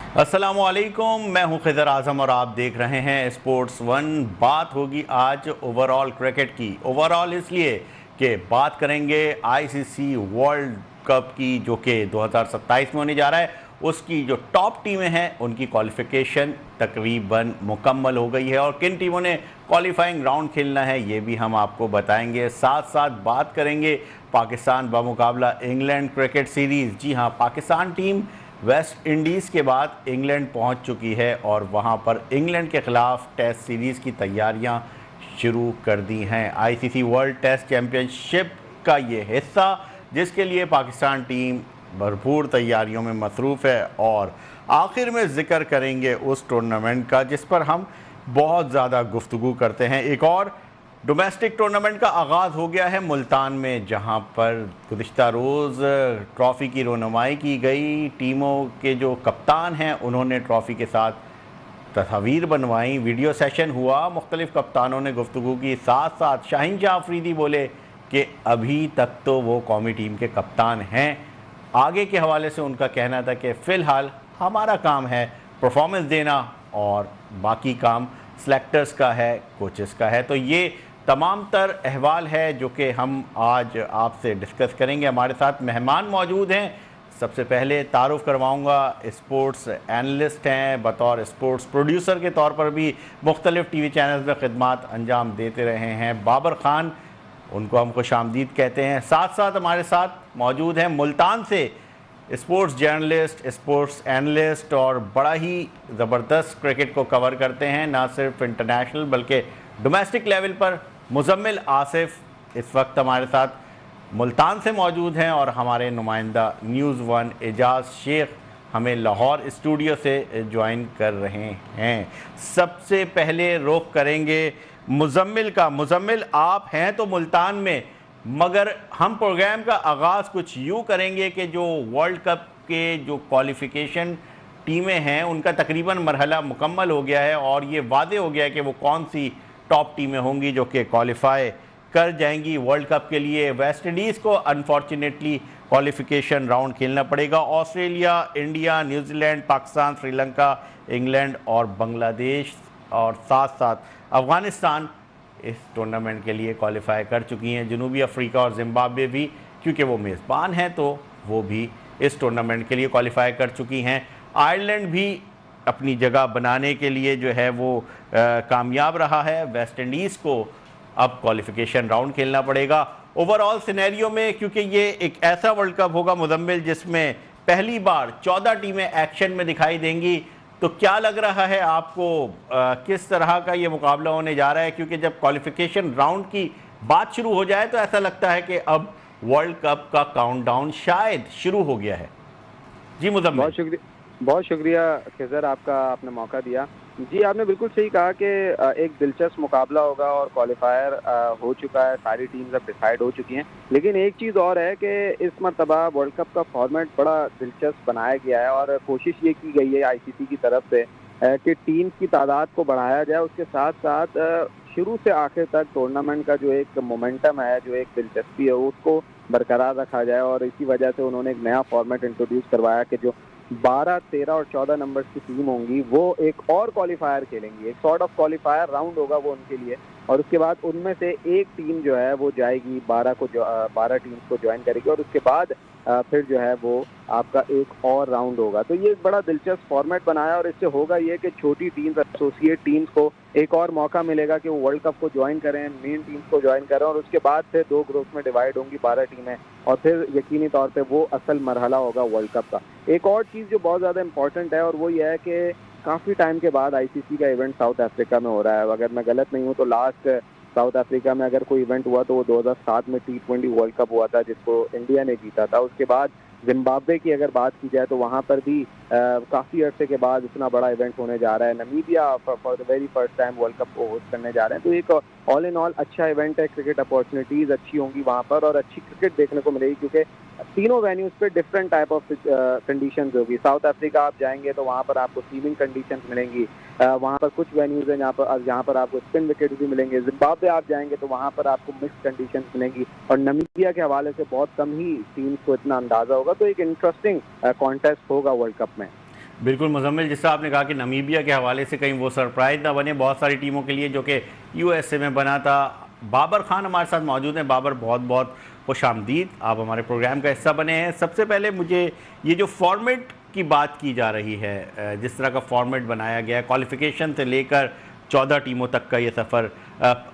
अस्सलामुअलैकुम, मैं हूं खिज़र आज़म और आप देख रहे हैं स्पोर्ट्स वन। बात होगी आज ओवरऑल क्रिकेट की। ओवरऑल इसलिए कि बात करेंगे आईसीसी वर्ल्ड कप की, जो कि 2027 में होने जा रहा है। उसकी जो टॉप टीमें हैं उनकी क्वालिफिकेशन तकरीबन मुकम्मल हो गई है और किन टीमों ने क्वालिफाइंग राउंड खेलना है ये भी हम आपको बताएंगे। साथ साथ बात करेंगे पाकिस्तान बमुकाबला इंग्लैंड क्रिकेट सीरीज़। जी हाँ, पाकिस्तान टीम वेस्ट इंडीज़ के बाद इंग्लैंड पहुंच चुकी है और वहां पर इंग्लैंड के ख़िलाफ़ टेस्ट सीरीज़ की तैयारियां शुरू कर दी हैं। आईसीसी वर्ल्ड टेस्ट चैम्पियनशिप का ये हिस्सा, जिसके लिए पाकिस्तान टीम भरपूर तैयारियों में मसरूफ़ है। और आखिर में ज़िक्र करेंगे उस टूर्नामेंट का जिस पर हम बहुत ज़्यादा गुफ्तगू करते हैं। एक और डोमेस्टिक टूर्नामेंट का आगाज़ हो गया है मुल्तान में, जहां पर गुज़िश्ता रोज़ ट्रॉफ़ी की रोनुमाई की गई। टीमों के जो कप्तान हैं उन्होंने ट्रॉफ़ी के साथ तस्वीर बनवाई, वीडियो सेशन हुआ, मुख्तलिफ़ कप्तानों ने गुफ्तगू की। साथ साथ शाहीन शाह अफरीदी बोले कि अभी तक तो वो कौमी टीम के कप्तान हैं। आगे के हवाले से उनका कहना था कि फ़िलहाल हमारा काम है परफॉर्मेंस देना और बाकी काम सेलेक्टर्स का है, कोचेस का है। तो ये तमाम तर अहवाल है जो कि हम आज आपसे डिस्कस करेंगे। हमारे साथ मेहमान मौजूद हैं। सबसे पहले तारुफ़ करवाऊँगा, स्पोर्ट्स एनालिस्ट हैं, बतौर स्पोर्ट्स प्रोड्यूसर के तौर पर भी मुख्तलिफ़ टीवी चैनल्स में खिदमात अंजाम देते रहे हैं, बाबर ख़ान। उनको हम खुशामदीद कहते हैं। साथ साथ हमारे साथ मौजूद हैं मुल्तान से स्पोर्ट्स जर्नलिस्ट, स्पोर्ट्स एनालिस्ट और बड़ा ही ज़बरदस्त क्रिकेट को कवर करते हैं, ना सिर्फ इंटरनेशनल बल्कि डोमेस्टिक लेवल पर, मुजम्मिल आसिफ इस वक्त हमारे साथ मुल्तान से मौजूद हैं। और हमारे नुमाइंदा न्यूज़ वन एजाज शेख हमें लाहौर स्टूडियो से ज्वाइन कर रहे हैं। सबसे पहले रुख करेंगे मुजम्मिल का। मुजम्मिल, आप हैं तो मुल्तान में, मगर हम प्रोग्राम का आगाज़ कुछ यूँ करेंगे कि जो वर्ल्ड कप के जो क्वालिफ़िकेशन टीमें हैं उनका तकरीबन मरहला मुकम्मल हो गया है और ये वादे हो गया है कि वो कौन सी टॉप टीमें होंगी जो कि क्वालिफाई कर जाएंगी वर्ल्ड कप के लिए। वेस्ट इंडीज़ को अनफॉर्चुनेटली क्वालिफ़िकेशन राउंड खेलना पड़ेगा। Australia, India, New Zealand, Pakistan, Sri Lanka, England और बांग्लादेश और साथ साथ अफ़गानिस्तान इस टूर्नामेंट के लिए क्वालिफाई कर चुकी हैं। जनूबी अफ्रीका और ज़िम्बाब्वे भी, क्योंकि वो मेज़बान हैं, तो वो भी इस टूर्नामेंट के लिए क्वालिफाई कर चुकी हैं। आयरलैंड भी अपनी जगह बनाने के लिए जो है वो कामयाब रहा है। वेस्ट इंडीज़ को अब क्वालिफ़िकेशन राउंड खेलना पड़ेगा। ओवरऑल सिनेरियो में, क्योंकि ये एक ऐसा वर्ल्ड कप होगा मुदम्मिल जिसमें पहली बार 14 टीमें एक्शन में दिखाई देंगी, तो क्या लग रहा है आपको किस तरह का ये मुकाबला होने जा रहा है? क्योंकि जब क्वालिफ़िकेशन राउंड की बात शुरू हो जाए तो ऐसा लगता है कि अब वर्ल्ड कप का काउंटडाउन शायद शुरू हो गया है। जी मुजम्मिल। बहुत शुक्रिया खिज़र, आपने मौका दिया। जी, आपने बिल्कुल सही कहा कि एक दिलचस्प मुकाबला होगा और क्वालिफायर हो चुका है, सारी टीम्स अब डिसाइड हो चुकी हैं। लेकिन एक चीज़ और है कि इस मरतबा वर्ल्ड कप का फॉर्मेट बड़ा दिलचस्प बनाया गया है और कोशिश ये की गई है आईसीसी की तरफ से कि टीम्स की तादाद को बढ़ाया जाए। उसके साथ साथ शुरू से आखिर तक टूर्नामेंट का जो एक मोमेंटम है, जो एक दिलचस्पी है, उसको बरकरार रखा जाए। और इसी वजह से उन्होंने एक नया फॉर्मेट इंट्रोड्यूस करवाया कि जो 12, 13 और 14 नंबर्स की टीम होंगी वो एक और क्वालिफायर खेलेंगी, एक सॉर्ट ऑफ क्वालिफायर राउंड होगा वो उनके लिए। और उसके बाद उनमें से एक टीम जो है वो जाएगी, 12 टीम्स को ज्वाइन करेगी और उसके बाद फिर जो है वो आपका एक और राउंड होगा। तो ये एक बड़ा दिलचस्प फॉर्मेट बनाया और इससे होगा ये कि छोटी टीम्स, एसोसिएट टीम्स को एक और मौका मिलेगा कि वो वर्ल्ड कप को ज्वाइन करें, मेन टीम्स को ज्वाइन करें और उसके बाद फिर 2 ग्रुप्स में डिवाइड होंगी 12 टीमें और फिर यकीनी तौर पे वो असल मरहला होगा वर्ल्ड कप का। एक और चीज़ जो बहुत ज़्यादा इंपॉर्टेंट है और वो ये है कि काफ़ी टाइम के बाद आईसीसी का इवेंट साउथ अफ्रीका में हो रहा है। अगर मैं गलत नहीं हूँ तो लास्ट साउथ अफ्रीका में अगर कोई इवेंट हुआ तो वो 2007 में T20 वर्ल्ड कप हुआ था जिसको इंडिया ने जीता था। उसके बाद जिम्बाब्वे की अगर बात की जाए तो वहाँ पर भी काफ़ी अरसे के बाद इतना बड़ा इवेंट होने जा रहा है। Namibia for the very first time world cup को होस्ट करने जा रहे हैं। तो एक ऑल इन ऑल अच्छा इवेंट है, क्रिकेट अपॉर्चुनिटीज़ अच्छी होंगी वहाँ पर और अच्छी क्रिकेट देखने को मिलेगी क्योंकि तीनों वेन्यूज़ पे डिफरेंट टाइप ऑफ कंडीशंस होगी। साउथ अफ्रीका आप जाएंगे तो वहाँ पर आपको सीमिंग कंडीशंस मिलेंगी, वहाँ पर कुछ वेन्यूज़ हैं जहाँ पर आपको स्पिन विकेट भी मिलेंगे। जिम्बाब्वे आप जाएंगे तो वहाँ पर आपको मिक्स कंडीशंस मिलेंगी और नमीबिया के हवाले से बहुत कम ही टीम्स को इतना अंदाज़ा होगा। तो एक इंटरेस्टिंग कॉन्टेस्ट होगा वर्ल्ड कप में। बिल्कुल मुजम्मिल, जिस तरह आपने कहा कि नमीबिया के हवाले से कहीं वो सरप्राइज ना बने बहुत सारी टीमों के लिए जो कि यूएसए में बना था। बाबर खान हमारे साथ मौजूद हैं। बाबर, बहुत बहुत खुशामदीद, आप हमारे प्रोग्राम का हिस्सा बने हैं। सबसे पहले मुझे ये जो फॉर्मेट की बात की जा रही है, जिस तरह का फॉर्मेट बनाया गया है, क्वालिफिकेशन से लेकर 14 टीमों तक का ये सफ़र,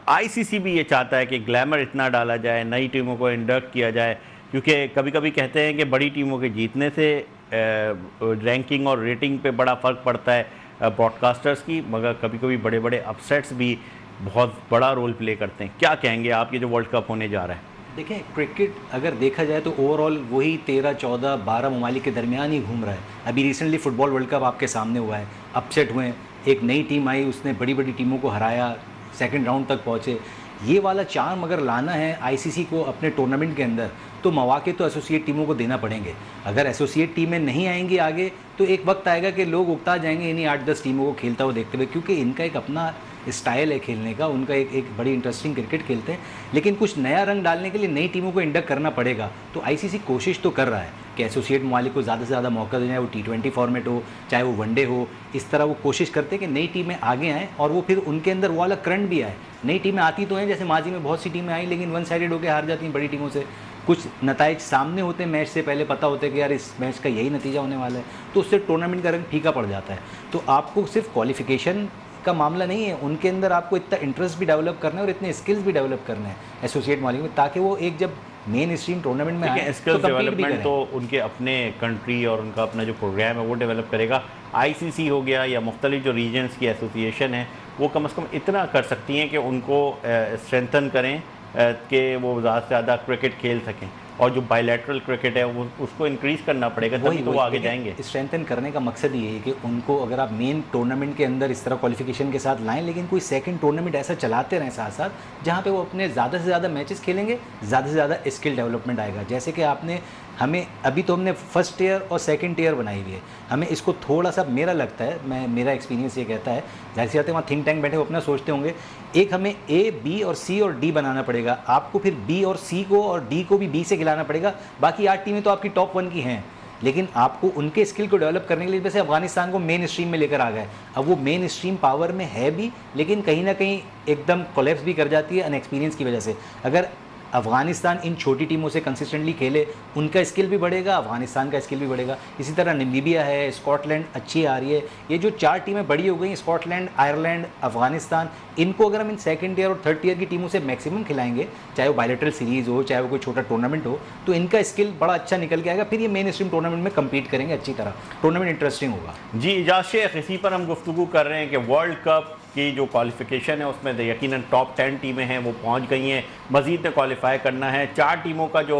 आईसीसी भी ये चाहता है कि ग्लैमर इतना डाला जाए, नई टीमों को इंडक्ट किया जाए, क्योंकि कभी कभी कहते हैं कि बड़ी टीमों के जीतने से रैंकिंग और रेटिंग पे बड़ा फ़र्क पड़ता है ब्रॉडकास्टर्स की, मगर कभी कभी बड़े बड़े अपसेट्स भी बहुत बड़ा रोल प्ले करते हैं। क्या कहेंगे आप, ये जो वर्ल्ड कप होने जा रहा है? देखें, क्रिकेट अगर देखा जाए तो ओवरऑल वही 13, 14, 12 ममालिक के दरमियान ही घूम रहा है। अभी रिसेंटली फुटबॉल वर्ल्ड कप आपके सामने हुआ है, अपसेट हुए, एक नई टीम आई, उसने बड़ी बड़ी टीमों को हराया, सेकंड राउंड तक पहुँचे। ये वाला चार्म अगर लाना है आईसीसी को अपने टूर्नामेंट के अंदर, तो मौके तो एसोसिएट टीमों को देना पड़ेंगे। अगर एसोसिएट टीमें नहीं आएंगी आगे, तो एक वक्त आएगा कि लोग उकता जाएंगे इन्हीं 8-10 टीमों को खेलता हुआ देखते हुए, क्योंकि इनका एक अपना स्टाइल है खेलने का, उनका एक बड़ी इंटरेस्टिंग क्रिकेट खेलते हैं। लेकिन कुछ नया रंग डालने के लिए नई टीमों को इंडक्ट करना पड़ेगा। तो आईसीसी कोशिश तो कर रहा है कि एसोसिएट ममालिक को ज़्यादा से ज़्यादा मौका देना है, वो T20 फॉर्मेट हो, चाहे वो वनडे हो, इस तरह वो कोशिश करते हैं कि नई टीमें आगे आएँ और वो फिर उनके अंदर वो वाला करंट भी आए। नई टीमें आती तो हैं, जैसे माजी में बहुत सी टीमें आई, लेकिन वन साइडेड होकर हार जाती हैं बड़ी टीमों से। कुछ नताइज सामने होते हैं, मैच से पहले पता होता है कि यार इस मैच का यही नतीजा होने वाला है, तो उससे टूर्नामेंट का रंग फीका पड़ जाता है। तो आपको सिर्फ क्वालिफिकेशन का मामला नहीं है, उनके अंदर आपको इतना इंटरेस्ट भी डेवलप करना है और इतने स्किल्स भी डेवलप करने हैं एसोसिएट मालिक में, ताकि वो एक जब मेन स्ट्रीम टूर्नामेंट में आए स्किल्स डेवलपमेंट तो उनके अपने कंट्री और उनका अपना जो प्रोग्राम है वो डेवलप करेगा। आईसीसी हो गया या मुख्तलिफ जो रीजन्स की एसोसिएशन है, वो कम से कम इतना कर सकती हैं कि उनको स्ट्रेंथन करें कि वो ज़्यादा से ज़्यादा क्रिकेट खेल सकें, और जो बायलैटरल क्रिकेट है वो उसको इंक्रीज़ करना पड़ेगा, तभी तो वो आगे जाएंगे। स्ट्रेंथन करने का मकसद ये है कि उनको अगर आप मेन टूर्नामेंट के अंदर इस तरह क्वालिफिकेशन के साथ लाएं, लेकिन कोई सेकंड टूर्नामेंट ऐसा चलाते रहें साथ साथ, जहां पे वो अपने ज़्यादा से ज़्यादा मैचेस खेलेंगे, ज़्यादा से ज़्यादा स्किल डेवलपमेंट आएगा। जैसे कि आपने हमें अभी तो हमने फर्स्ट ईयर और सेकंड ईयर बनाई हुई है, हमें इसको थोड़ा सा, मेरा लगता है, मेरा एक्सपीरियंस ये कहता है, जाहिर सी बात है वहाँ थिंक टैंक बैठे वो अपना सोचते होंगे, एक हमें ए, बी और सी और डी बनाना पड़ेगा। आपको फिर बी और सी को और डी को भी बी से खिलाना पड़ेगा। बाकी 8 टीमें तो आपकी टॉप 1 की हैं, लेकिन आपको उनके स्किल को डेवलप करने के लिए, जैसे अफगानिस्तान को मेन स्ट्रीम में लेकर आ गए, अब वो मेन स्ट्रीम पावर में है भी, लेकिन कहीं ना कहीं एकदम कोलैप्स भी कर जाती है अनएक्सपीरियंस की वजह से। अगर अफगानिस्तान इन छोटी टीमों से कंसिस्टेंटली खेले, उनका स्किल भी बढ़ेगा, अफगानिस्तान का स्किल भी बढ़ेगा। इसी तरह नमीबिया है, स्कॉटलैंड अच्छी आ रही है, ये जो 4 टीमें बड़ी हो गई, स्कॉटलैंड, आयरलैंड, अफगानिस्तान, इनको अगर हम इन सेकंड ईयर और थर्ड ईयर की टीमों से मैक्सिमम खिलाएंगे, चाहे वो बायलैटरल सीरीज़ हो, चाहे वो कोई छोटा टूर्नामेंट हो, तो इनका स्किल बड़ा अच्छा निकल के आएगा। फिर ये मेन स्ट्रीम टूर्नामेंट में कम्पीट करेंगे अच्छी तरह, टूर्नामेंट इंटरेस्टिंग होगा। जी इजाज़ शेख, इसी पर हम गुफ्तगू कर रहे हैं कि वर्ल्ड कप की जो क्वालिफिकेशन है उसमें यकीनन टॉप 10 टीमें हैं वो पहुंच गई हैं, मज़ीद ने क्वालिफाई करना है। 4 टीमों का जो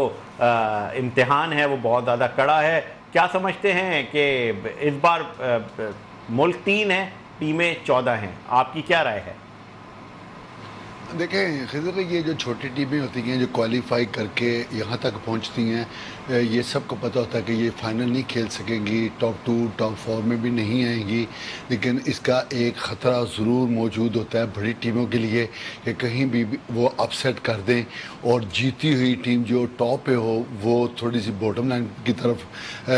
इम्तिहान है वो बहुत ज़्यादा कड़ा है। क्या समझते हैं कि इस बार मुल्क 3 है, टीमें 14 हैं, आपकी क्या राय है? देखें खिज़र, ये जो छोटी टीमें होती हैं जो क्वालिफाई करके यहाँ तक पहुँचती हैं, ये सबको पता होता है कि ये फाइनल नहीं खेल सकेंगी, टॉप 2 टॉप 4 में भी नहीं आएंगी, लेकिन इसका एक ख़तरा ज़रूर मौजूद होता है बड़ी टीमों के लिए कि कहीं भी वो अपसेट कर दें और जीती हुई टीम जो टॉप पे हो वो थोड़ी सी बॉटम लाइन की तरफ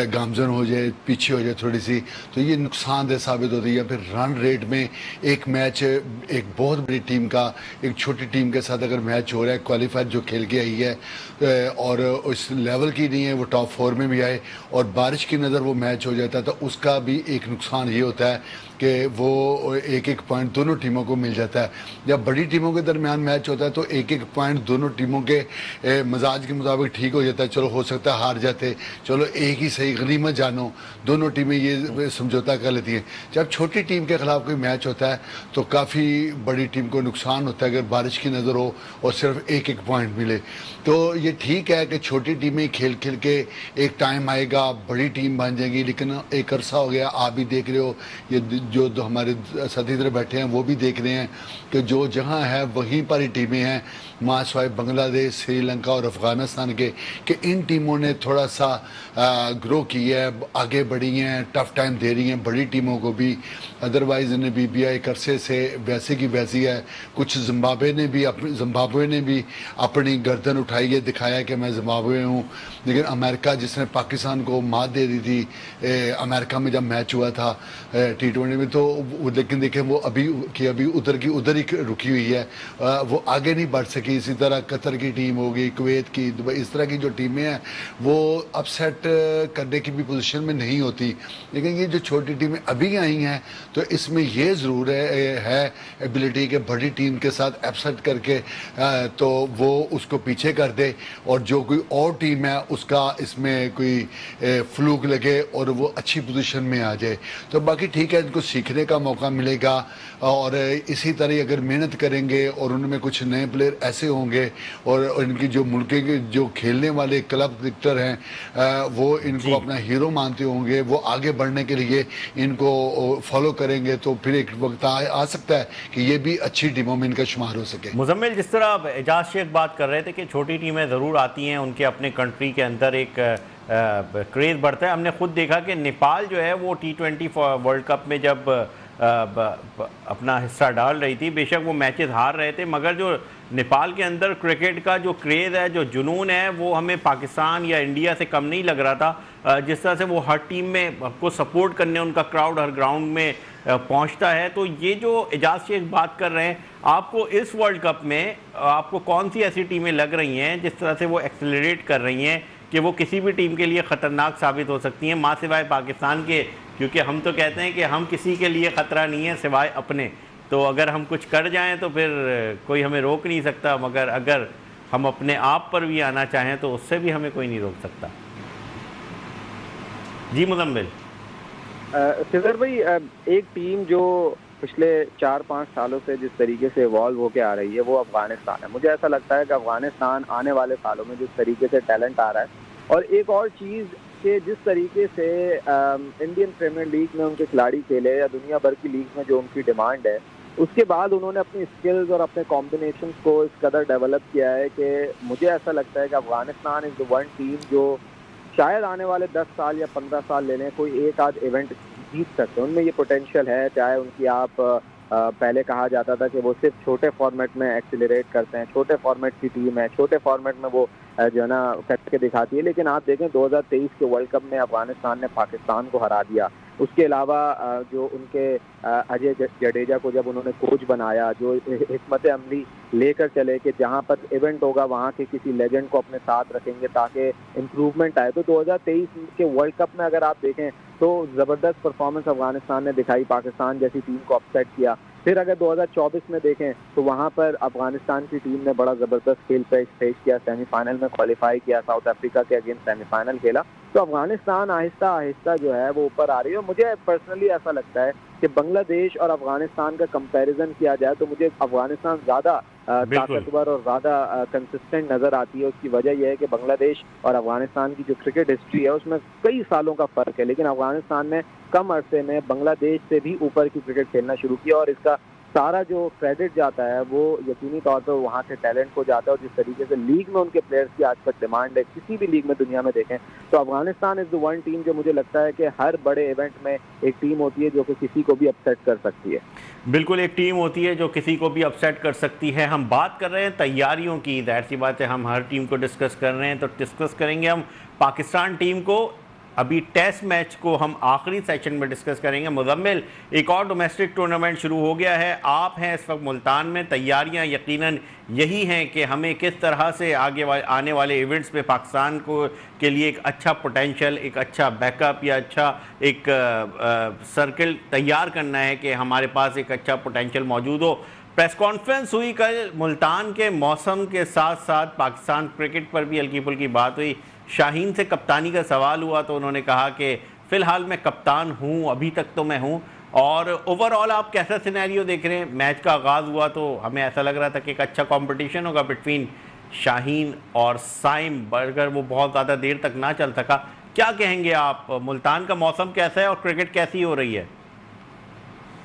गामजन हो जाए, पीछे हो जाए थोड़ी सी, तो ये नुकसानदेह साबित होती है। या फिर रन रेट में एक मैच एक बहुत बड़ी टीम का एक छोटी टीम के साथ अगर मैच हो रहा है, क्वालिफायर जो खेल के आई है और उस लेवल की नहीं है, वो टॉप 4 में भी आए और बारिश की नज़र वो मैच हो जाता है, तो उसका भी एक नुकसान ये होता है कि वो एक एक पॉइंट दोनों टीमों को मिल जाता है। जब बड़ी टीमों के दरमियान मैच होता है तो एक एक पॉइंट दोनों टीमों के मजाज के मुताबिक ठीक हो जाता है। चलो हो सकता है हार जाते, चलो एक ही सही गनीमत जानो, दोनों टीमें ये समझौता कर लेती हैं। जब छोटी टीम के खिलाफ कोई मैच होता है तो काफ़ी बड़ी टीम को नुकसान होता है अगर बारिश की नज़र हो और सिर्फ एक एक पॉइंट मिले। तो ये ठीक है कि छोटी टीमें खेल खेल के एक टाइम आएगा बड़ी टीम बन जाएगी, लेकिन एक अरसा हो गया, आप भी देख रहे हो ये जो हमारे साथी इधर बैठे हैं वो भी देख रहे हैं कि जो जहां है वहीं पर ही टीमें हैं, माशवाए बांग्लादेश, श्रीलंका और अफगानिस्तान के, कि इन टीमों ने थोड़ा सा ग्रो किया है, आगे बढ़ी हैं, टफ टाइम दे रही हैं बड़ी टीमों को भी। अदरवाइज नामीबिया एक अरसे से वैसे की वैसी है। कुछ जिम्बाब्वे ने भी अपनी गर्दन उठाई है, दिखाया कि मैं जिम्बाब्वे हूँ। लेकिन अमेरिका जिसने पाकिस्तान को मात दे दी थी अमेरिका में जब मैच हुआ था T20 में, तो लेकिन देखें वो अभी उधर की उधर ही रुकी हुई है, वो आगे नहीं बढ़ सकी। इसी तरह कतर की टीम होगी, कुवैत की, दुबई, इस तरह की जो टीमें हैं वो अपसेट करने की भी पोजीशन में नहीं होती। लेकिन ये जो छोटी टीमें अभी आई हैं तो इसमें ये ज़रूर है एबिलिटी के बड़ी टीम के साथ अपसेट करके तो वो उसको पीछे कर दे, और जो कोई और टीम है उसका इसमें कोई फ्लूक लगे और वो अच्छी पोजीशन में आ जाए। तो बाकी ठीक है, इनको सीखने का मौका मिलेगा, और इसी तरह अगर मेहनत करेंगे और उनमें कुछ नए प्लेयर ऐसे होंगे और इनकी जो मुल्क के जो खेलने वाले क्लब क्रिकेटर हैं वो इनको अपना हीरो मानते होंगे, वो आगे बढ़ने के लिए इनको फॉलो करेंगे, तो फिर एक वक्त आ सकता है कि ये भी अच्छी टीमों में इनका शुमार हो सके। मुजम्मिल, जिस तरह एजाज शेख बात कर रहे थे कि छोटी टीमें ज़रूर आती हैं, उनके अपने कंट्री के अंदर एक क्रेज़ बढ़ता है। हमने खुद देखा कि नेपाल जो है वो T20 वर्ल्ड कप में जब अपना हिस्सा डाल रही थी, बेशक वो मैचेस हार रहे थे, मगर जो नेपाल के अंदर क्रिकेट का जो क्रेज़ है, जो जुनून है, वो हमें पाकिस्तान या इंडिया से कम नहीं लग रहा था। जिस तरह से वो हर टीम में को सपोर्ट करने उनका क्राउड हर ग्राउंड में पहुंचता है। तो ये जो एजाज शेख बात कर रहे हैं, आपको इस वर्ल्ड कप में आपको कौन सी ऐसी टीमें लग रही हैं जिस तरह से वो एक्सेलरेट कर रही हैं कि वो किसी भी टीम के लिए ख़तरनाक साबित हो सकती हैं, माँ सिवाय पाकिस्तान के? क्योंकि हम तो कहते हैं कि हम किसी के लिए ख़तरा नहीं है सिवाय अपने, तो अगर हम कुछ कर जाएं तो फिर कोई हमें रोक नहीं सकता, मगर अगर हम अपने आप पर भी आना चाहें तो उससे भी हमें कोई नहीं रोक सकता। जी मुजम्मिल। सिजर भाई, एक टीम जो पिछले 4-5 सालों से जिस तरीके से इवॉल्व होकर आ रही है वो अफगानिस्तान है। मुझे ऐसा लगता है कि अफगानिस्तान आने वाले सालों में जिस तरीके से टैलेंट आ रहा है, और एक और चीज़ कि जिस तरीके से इंडियन प्रीमियर लीग में उनके खिलाड़ी खेले या दुनिया भर की लीग में जो उनकी डिमांड है, उसके बाद उन्होंने अपनी स्किल्स और अपने कॉम्बिनेशन को इस कदर डेवलप किया है कि मुझे ऐसा लगता है कि Afghanistan is the one team जो शायद आने वाले 10 साल या 15 साल ले लें, कोई एक आध इवेंट जीत सकते हैं। उनमें ये पोटेंशियल है। चाहे उनकी आप पहले कहा जाता था कि वो सिर्फ छोटे फॉर्मेट में एक्सिलरेट करते हैं, छोटे फॉर्मेट की टीम है, छोटे फॉर्मेट में वो जो है ना करके दिखाती है। लेकिन आप देखें 2023 के वर्ल्ड कप में अफगानिस्तान ने पाकिस्तान को हरा दिया। उसके अलावा जो उनके अजय जडेजा को जब उन्होंने कोच बनाया, जो हिकमत अमली लेकर चले कि जहां पर इवेंट होगा वहां के किसी लेजेंड को अपने साथ रखेंगे ताकि इम्प्रूवमेंट आए। तो 2023 के वर्ल्ड कप में अगर आप देखें तो ज़बरदस्त परफॉर्मेंस अफगानिस्तान ने दिखाई, पाकिस्तान जैसी टीम को अपसेट किया। फिर अगर 2024 में देखें तो वहां पर अफगानिस्तान की टीम ने बड़ा ज़बरदस्त खेल पेश किया, सेमीफाइनल में क्वालिफाई किया, साउथ अफ्रीका के अगेंस्ट सेमीफाइनल खेला। तो अफगानिस्तान आहिस्ता आहिस्ता जो है वो ऊपर आ रही है। और मुझे पर्सनली ऐसा लगता है कि बांग्लादेश और अफगानिस्तान का कंपैरिजन किया जाए तो मुझे अफगानिस्तान ज़्यादा ताकतवर और ज़्यादा कंसिस्टेंट नज़र आती है। उसकी वजह यह है कि बांग्लादेश और अफगानिस्तान की जो क्रिकेट हिस्ट्री है उसमें कई सालों का फ़र्क है, लेकिन अफगानिस्तान ने कम अरसे में बांग्लादेश से भी ऊपर की क्रिकेट खेलना शुरू किया, और इसका सारा जो क्रेडिट जाता है वो यकीनी तौर पर वहाँ के टैलेंट को जाता है। और जिस तरीके से लीग में उनके प्लेयर्स की आज तक डिमांड है, किसी भी लीग में दुनिया में देखें तो Afghanistan is the one team जो मुझे लगता है कि हर बड़े इवेंट में एक टीम होती है जो कि किसी को भी अपसेट कर सकती है। बिल्कुल, एक टीम होती है जो किसी को भी अपसेट कर सकती है। हम बात कर रहे हैं तैयारियों की, जाहिर सी बात है हम हर टीम को डिस्कस कर रहे हैं, तो डिस्कस करेंगे हम पाकिस्तान टीम को। अभी टेस्ट मैच को हम आखिरी सेशन में डिस्कस करेंगे। मुजम्मिल, एक और डोमेस्टिक टूर्नामेंट शुरू हो गया है, आप हैं इस वक्त मुल्तान में, तैयारियां यकीनन यही हैं कि हमें किस तरह से आने वाले इवेंट्स में पाकिस्तान को के लिए एक अच्छा पोटेंशियल, एक अच्छा बैकअप या अच्छा एक सर्कल तैयार करना है कि हमारे पास एक अच्छा पोटेंशियल मौजूद हो। प्रेस कॉन्फ्रेंस हुई कल, मुल्तान के मौसम के साथ साथ पाकिस्तान क्रिकेट पर भी हल्की फुल्की बात हुई। शाहीन से कप्तानी का सवाल हुआ तो उन्होंने कहा कि फ़िलहाल मैं कप्तान हूं, अभी तक तो मैं हूं। और ओवरऑल आप कैसा सिनेरियो देख रहे हैं? मैच का आगाज़ हुआ तो हमें ऐसा लग रहा था कि एक अच्छा कंपटीशन होगा बिटवीन शाहीन और साइम, बर्गर वो बहुत ज़्यादा देर तक ना चल सका। क्या कहेंगे आप? मुल्तान का मौसम कैसा है और क्रिकेट कैसी हो रही है?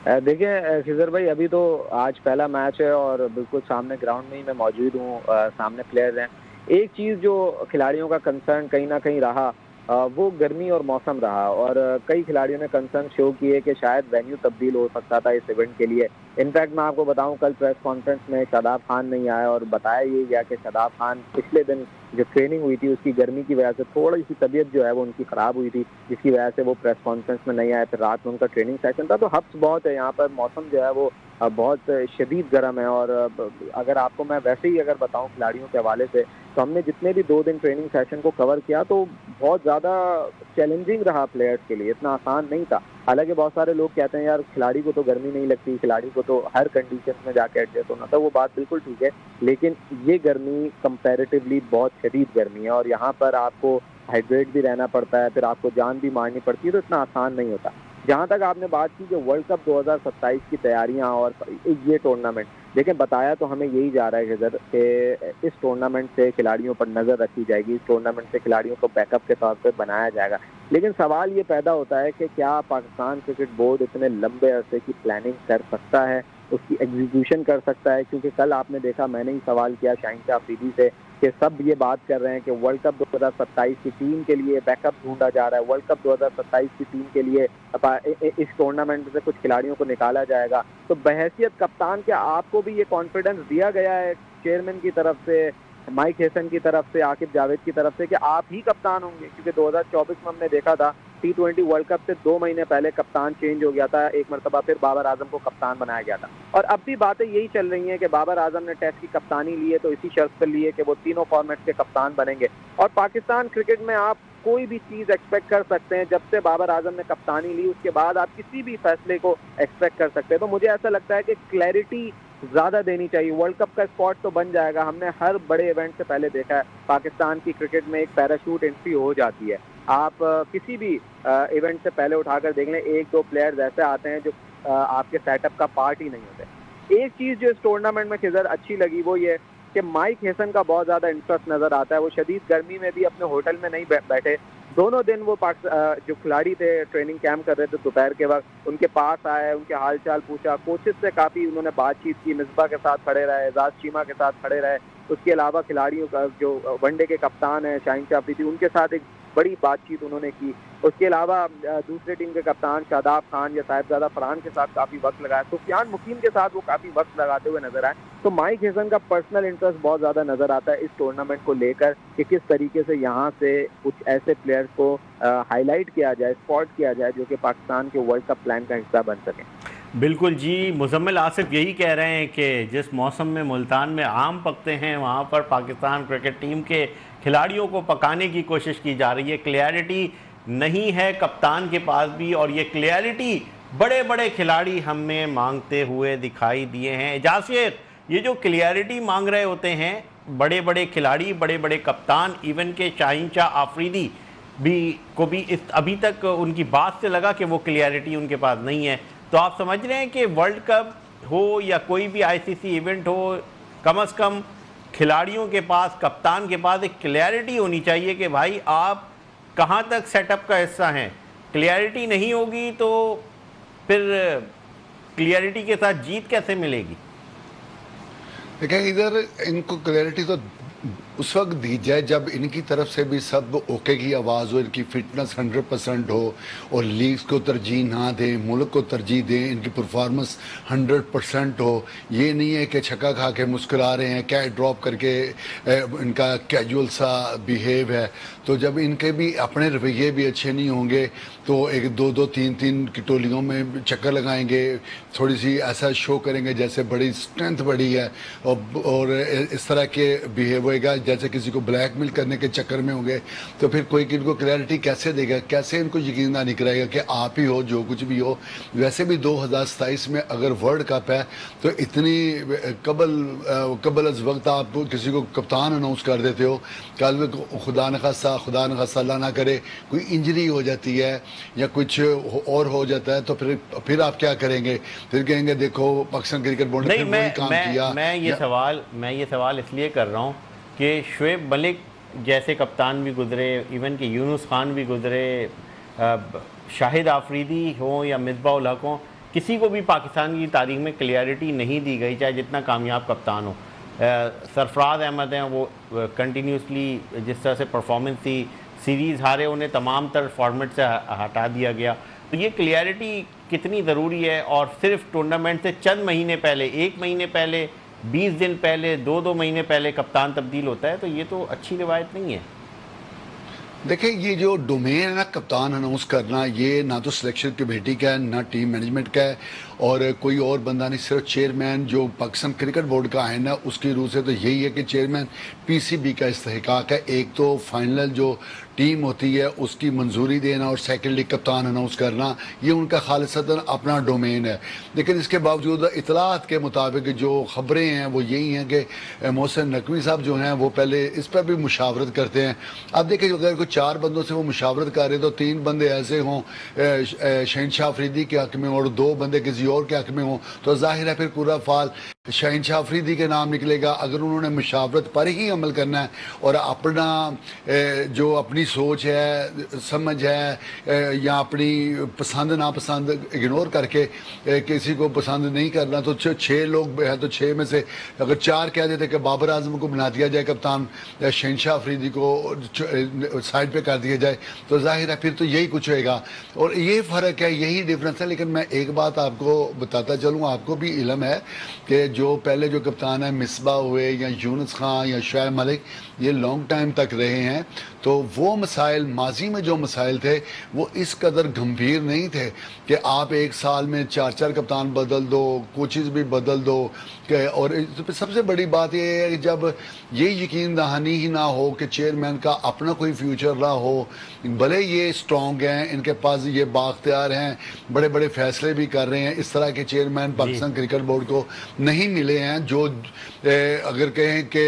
देखिए खिजर भाई, अभी तो आज पहला मैच है और बिल्कुल सामने ग्राउंड में ही मैं मौजूद हूँ, सामने प्लेयर्स हैं। एक चीज़ जो खिलाड़ियों का कंसर्न कहीं ना कहीं रहा, वो गर्मी और मौसम रहा, और कई खिलाड़ियों ने कंसर्न शो किए कि शायद वेन्यू तब्दील हो सकता था इस इवेंट के लिए। इनफैक्ट मैं आपको बताऊं, कल प्रेस कॉन्फ्रेंस में शादाब खान नहीं आया और बताया ये गया कि शादाब खान पिछले दिन जो ट्रेनिंग हुई थी उसकी गर्मी की वजह से थोड़ी सी तबीयत जो है वो उनकी ख़राब हुई थी, जिसकी वजह से वो प्रेस कॉन्फ्रेंस में नहीं आए। फिर रात में उनका ट्रेनिंग सेशन था, तो हब्स बहुत है यहाँ पर, मौसम जो है वो बहुत शदीद गर्म है। और अगर आपको मैं वैसे ही अगर बताऊं खिलाड़ियों के हवाले से, तो हमने जितने भी 2 दिन ट्रेनिंग सेशन को कवर किया तो बहुत ज़्यादा चैलेंजिंग रहा प्लेयर्स के लिए, इतना आसान नहीं था। हालांकि बहुत सारे लोग कहते हैं यार खिलाड़ी को तो गर्मी नहीं लगती, खिलाड़ी को तो हर कंडीशन में जाके एडजस्ट होना था, वो बात बिल्कुल ठीक है, लेकिन ये गर्मी कंपैरेटिवली बहुत शदीद गर्मी है और यहाँ पर आपको हाइड्रेट भी रहना पड़ता है, फिर आपको जान भी मारनी पड़ती है, तो इतना आसान नहीं होता। जहाँ तक आपने बात की जो वर्ल्ड कप 2027 की तैयारियां और ये टूर्नामेंट, देखें बताया तो हमें यही जा रहा है कि इस टूर्नामेंट से खिलाड़ियों पर नज़र रखी जाएगी, इस टूर्नामेंट से खिलाड़ियों को बैकअप के तौर पर बनाया जाएगा। लेकिन सवाल ये पैदा होता है कि क्या पाकिस्तान क्रिकेट बोर्ड इतने लंबे अरसे की प्लानिंग कर सकता है, उसकी एग्जीक्यूशन कर सकता है? क्योंकि कल आपने देखा, मैंने ही सवाल किया शाहीन शाह अफरीदी से कि सब ये बात कर रहे हैं कि वर्ल्ड कप 2027 की टीम के लिए बैकअप ढूंढा जा रहा है, वर्ल्ड कप 2027 की टीम के लिए इस टूर्नामेंट से कुछ खिलाड़ियों को निकाला जाएगा। तो बहैसियत कप्तान, क्या आपको भी ये कॉन्फिडेंस दिया गया है चेयरमैन की तरफ से, माइक हेसन की तरफ से, आकिब जावेद की तरफ से, कि आप ही कप्तान होंगे? क्योंकि 2024 में हमने देखा था T20 वर्ल्ड कप से 2 महीने पहले कप्तान चेंज हो गया था, एक मरतबा फिर बाबर आजम को कप्तान बनाया गया था, और अब भी बातें यही चल रही हैं कि बाबर आजम ने टेस्ट की कप्तानी ली है तो इसी शर्त पर ली है कि वो तीनों फॉर्मेट के कप्तान बनेंगे। और पाकिस्तान क्रिकेट में आप कोई भी चीज़ एक्सपेक्ट कर सकते हैं, जब से बाबर आजम ने कप्तानी ली उसके बाद आप किसी भी फैसले को एक्सपेक्ट कर सकते हैं। तो मुझे ऐसा लगता है कि क्लैरिटी ज़्यादा देनी चाहिए। वर्ल्ड कप का स्पॉट तो बन जाएगा, हमने हर बड़े इवेंट से पहले देखा है पाकिस्तान की क्रिकेट में एक पैराशूट एंट्री हो जाती है। आप किसी भी इवेंट से पहले उठाकर देख लें, 1-2 प्लेयर्स ऐसे आते हैं जो आपके सेटअप का पार्ट ही नहीं होते। एक चीज़ जो इस टूर्नामेंट में खिजर अच्छी लगी वो ये कि माइक हेसन का बहुत ज़्यादा इंटरेस्ट नज़र आता है। वो शदीद गर्मी में भी अपने होटल में नहीं बैठे, दोनों दिन वो जो खिलाड़ी थे ट्रेनिंग कैंप कर रहे थे दोपहर के वक्त, उनके पास आए, उनके हाल चाल पूछा, कोचेस से काफ़ी उन्होंने बातचीत की, मिसबा के साथ खड़े रहे, एजाज चीमा के साथ खड़े रहे। उसके अलावा खिलाड़ियों का जो वनडे के कप्तान है शाहीन शाह अफरीदी, उनके साथ एक बड़ी बातचीत उन्होंने की। उसके अलावा दूसरे टीम के कप्तान शादाब खान या साहिबजादा फरहान के साथ काफ़ी वक्त लगाया, सुफियान मुकीम के साथ वो काफ़ी वक्त लगाते हुए नजर आए। तो माइक हेसन का पर्सनल इंटरेस्ट बहुत ज़्यादा नजर आता है इस टूर्नामेंट को लेकर कि किस तरीके से यहाँ से कुछ ऐसे प्लेयर्स को हाईलाइट किया जाए, स्पॉट किया जाए जो कि पाकिस्तान के वर्ल्ड कप प्लान का हिस्सा बन सकें। बिल्कुल जी, मुजम्मिल आसिफ यही कह रहे हैं कि जिस मौसम में मुल्तान में आम पकते हैं वहाँ पर पाकिस्तान क्रिकेट टीम के खिलाड़ियों को पकाने की कोशिश की जा रही है। क्लियरिटी नहीं है कप्तान के पास भी, और ये क्लियरिटी बड़े बड़े खिलाड़ी हमें मांगते हुए दिखाई दिए हैं। एजाज शेख, ये जो क्लियरिटी मांग रहे होते हैं बड़े बड़े खिलाड़ी, बड़े बड़े कप्तान, इवन के शाहीन शाह आफरीदी भी इस अभी तक उनकी बात से लगा कि वो क्लियरिटी उनके पास नहीं है। तो आप समझ रहे हैं कि वर्ल्ड कप हो या कोई भी आईसीसी इवेंट हो, कम से कम खिलाड़ियों के पास, कप्तान के पास एक क्लैरिटी होनी चाहिए कि भाई आप कहाँ तक सेटअप का हिस्सा हैं। क्लैरिटी नहीं होगी तो फिर क्लैरिटी के साथ जीत कैसे मिलेगी? देखिए, इधर इनको क्लैरिटी तो उस वक्त दी जाए जब इनकी तरफ से भी सब ओके की आवाज़ हो, इनकी फिटनेस 100% हो और लीग्स को तरजीह ना दें, मुल्क को तरजीह दें, इनकी परफॉर्मेंस 100% हो। ये नहीं है कि छक्का खा के मुस्कुरा रहे हैं, कैच ड्रॉप करके इनका कैजुअल सा बिहेव है। तो जब इनके भी अपने रवैये भी अच्छे नहीं होंगे तो एक 2-2, 3-3 की टोलियों में चक्कर लगाएंगे, थोड़ी सी ऐसा शो करेंगे जैसे बड़ी स्ट्रेंथ बड़ी है, और इस तरह के बिहेव होएगा जैसे किसी को ब्लैकमेल करने के चक्कर में होंगे। तो फिर कोई इनको क्लैरिटी कैसे देगा, कैसे इनको यकीन नहीं कराएगा कि आप ही हो जो कुछ भी हो। वैसे भी 2027 में अगर वर्ल्ड कप है तो इतनी कबल अज वक्त आप किसी को कप्तान अनाउंस कर देते हो, कल खुदा न खासा अल्लाह ना करे कोई इंजरी हो जाती है या कुछ और हो जाता है तो फिर आप क्या करेंगे? फिर कहेंगे देखो पाकिस्तान क्रिकेट बोर्ड ने वही काम किया। मैं ये सवाल इसलिए कर रहा हूँ कि शुएब मलिक जैसे कप्तान भी गुजरे, इवन कि यूनुस खान भी गुजरे, शाहिद आफरीदी हो या मिसबाह उल हक हो, किसी को भी पाकिस्तान की तारीख में क्लियरिटी नहीं दी गई, चाहे जितना कामयाब कप्तान हो। सरफराज अहमद हैं, वो कंटिन्यूसली जिस तरह से परफॉर्मेंस थी, सीरीज़ हारे, उन्हें तमाम तर फॉर्मेट से हटा दिया गया। तो ये क्लियरिटी कितनी ज़रूरी है, और सिर्फ टूर्नामेंट से चंद महीने पहले, 1 महीने पहले, 20 दिन पहले, 2 महीने पहले कप्तान तब्दील होता है, तो ये तो अच्छी रिवायत नहीं है। देखिए, ये जो डोमेन है ना कप्तान अनाउंस करना, ये ना तो सिलेक्शन कमेटी का है, ना टीम मैनेजमेंट का है, और कोई और बंदा नहीं, सिर्फ चेयरमैन जो पाकिस्तान क्रिकेट बोर्ड का आइन है उसकी रूह से तो यही है कि चेयरमैन पीसीबी का इस्तेहकाक है। एक तो फाइनल जो टीम होती है उसकी मंजूरी देना, और सेकेंडली कप्तान अनाउंस करना, ये उनका खालिसतन अपना डोमेन है। लेकिन इसके बावजूद इतलात के मुताबिक जो खबरें हैं वो यही हैं कि मोहसिन नकवी साहब जो हैं वो पहले इस पर भी मुशावरत करते हैं। अब देखिए, अगर कोई 4 बंदों से वो मुशावरत कर रहे तो 3 बंदे ऐसे हों शहनशाह अफरीदी के हक में और 2 बंदे किसी और के हक में हों, तो जाहिर है फिर पूरा फाल शहनशाह अफरीदी के नाम निकलेगा। अगर उन्होंने मुशावरत पर ही अमल करना है और अपना जो अपनी सोच है, समझ है, या अपनी पसंद नापसंद इग्नोर करके किसी को पसंद नहीं करना, तो 6 लोग हैं, तो 6 में से अगर 4 कह देते कि बाबर आजम को बना दिया जाए कप्तान, शहनशाह अफरीदी को साइड पे कर दिया जाए, तो जाहिर है फिर तो यही कुछ होएगा। और ये फ़र्क है, यही डिफरेंस है। लेकिन मैं एक बात आपको बताता चलूँ, आपको भी इल्म है कि जो पहले जो कप्तान है मिसबा हुए या यूनुस खान या शुएब मलिक, ये लॉन्ग टाइम तक रहे हैं, तो वो मसाइल, माजी में जो मसाइल थे वो इस कदर गंभीर नहीं थे कि आप एक साल में 4 कप्तान बदल दो, कोचेज़ भी बदल दो। और सबसे बड़ी बात ये है कि जब ये यकीन दहानी ही ना हो कि चेयरमैन का अपना कोई फ्यूचर ना हो, भले ये स्ट्रॉन्ग हैं, इनके पास ये बाख्तियार हैं, बड़े बड़े फैसले भी कर रहे हैं, इस तरह के चेयरमैन पाकिस्तान क्रिकेट बोर्ड को नहीं मिले हैं जो अगर कहें कि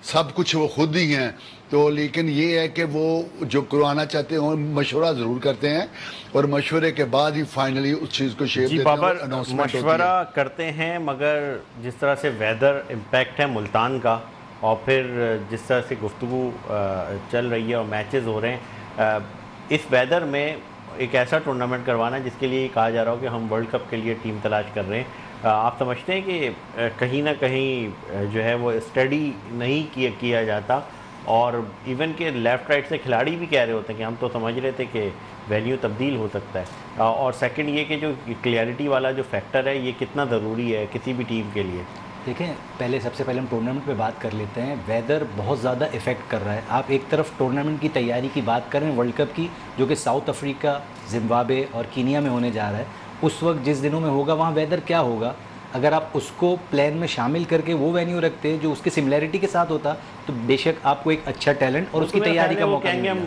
सब कुछ वो खुद ही हैं, तो लेकिन ये है कि वो जो करवाना चाहते हो मशवरा ज़रूर करते हैं, और मशवरे के बाद ही फाइनली उस चीज़ को शेप देते हैं और अनाउंसमेंट होती है। मशवरा करते हैं, मगर जिस तरह से वेदर इम्पैक्ट है मुल्तान का, और फिर जिस तरह से गुफ्तगू चल रही है और मैचेस हो रहे हैं, इस वेदर में एक ऐसा टूर्नामेंट करवाना जिसके लिए कहा जा रहा हो कि हम वर्ल्ड कप के लिए टीम तलाश कर रहे हैं, आप समझते हैं कि कहीं ना कहीं जो है वो स्टडी नहीं किया जाता, और इवन के लेफ़्ट राइट से खिलाड़ी भी कह रहे होते हैं कि हम तो समझ रहे थे कि वेन्यू तब्दील हो सकता है। और सेकंड ये कि जो क्लियरिटी वाला जो फैक्टर है, ये कितना ज़रूरी है किसी भी टीम के लिए। देखें, सबसे पहले हम टूर्नामेंट पे बात कर लेते हैं। वेदर बहुत ज़्यादा इफ़ेक्ट कर रहा है। आप एक तरफ टूर्नामेंट की तैयारी की बात करें वर्ल्ड कप की, जो कि साउथ अफ्रीका, जिम्बाब्वे और कीनिया में होने जा रहा है, उस वक्त जिस दिनों में होगा वहाँ वेदर क्या होगा, अगर आप उसको प्लान में शामिल करके वो वेन्यू रखते जो उसकी सिमिलैरिटी के साथ होता, तो बेशक आपको एक अच्छा टैलेंट और उसकी तैयारी का मौका कहेंगे हम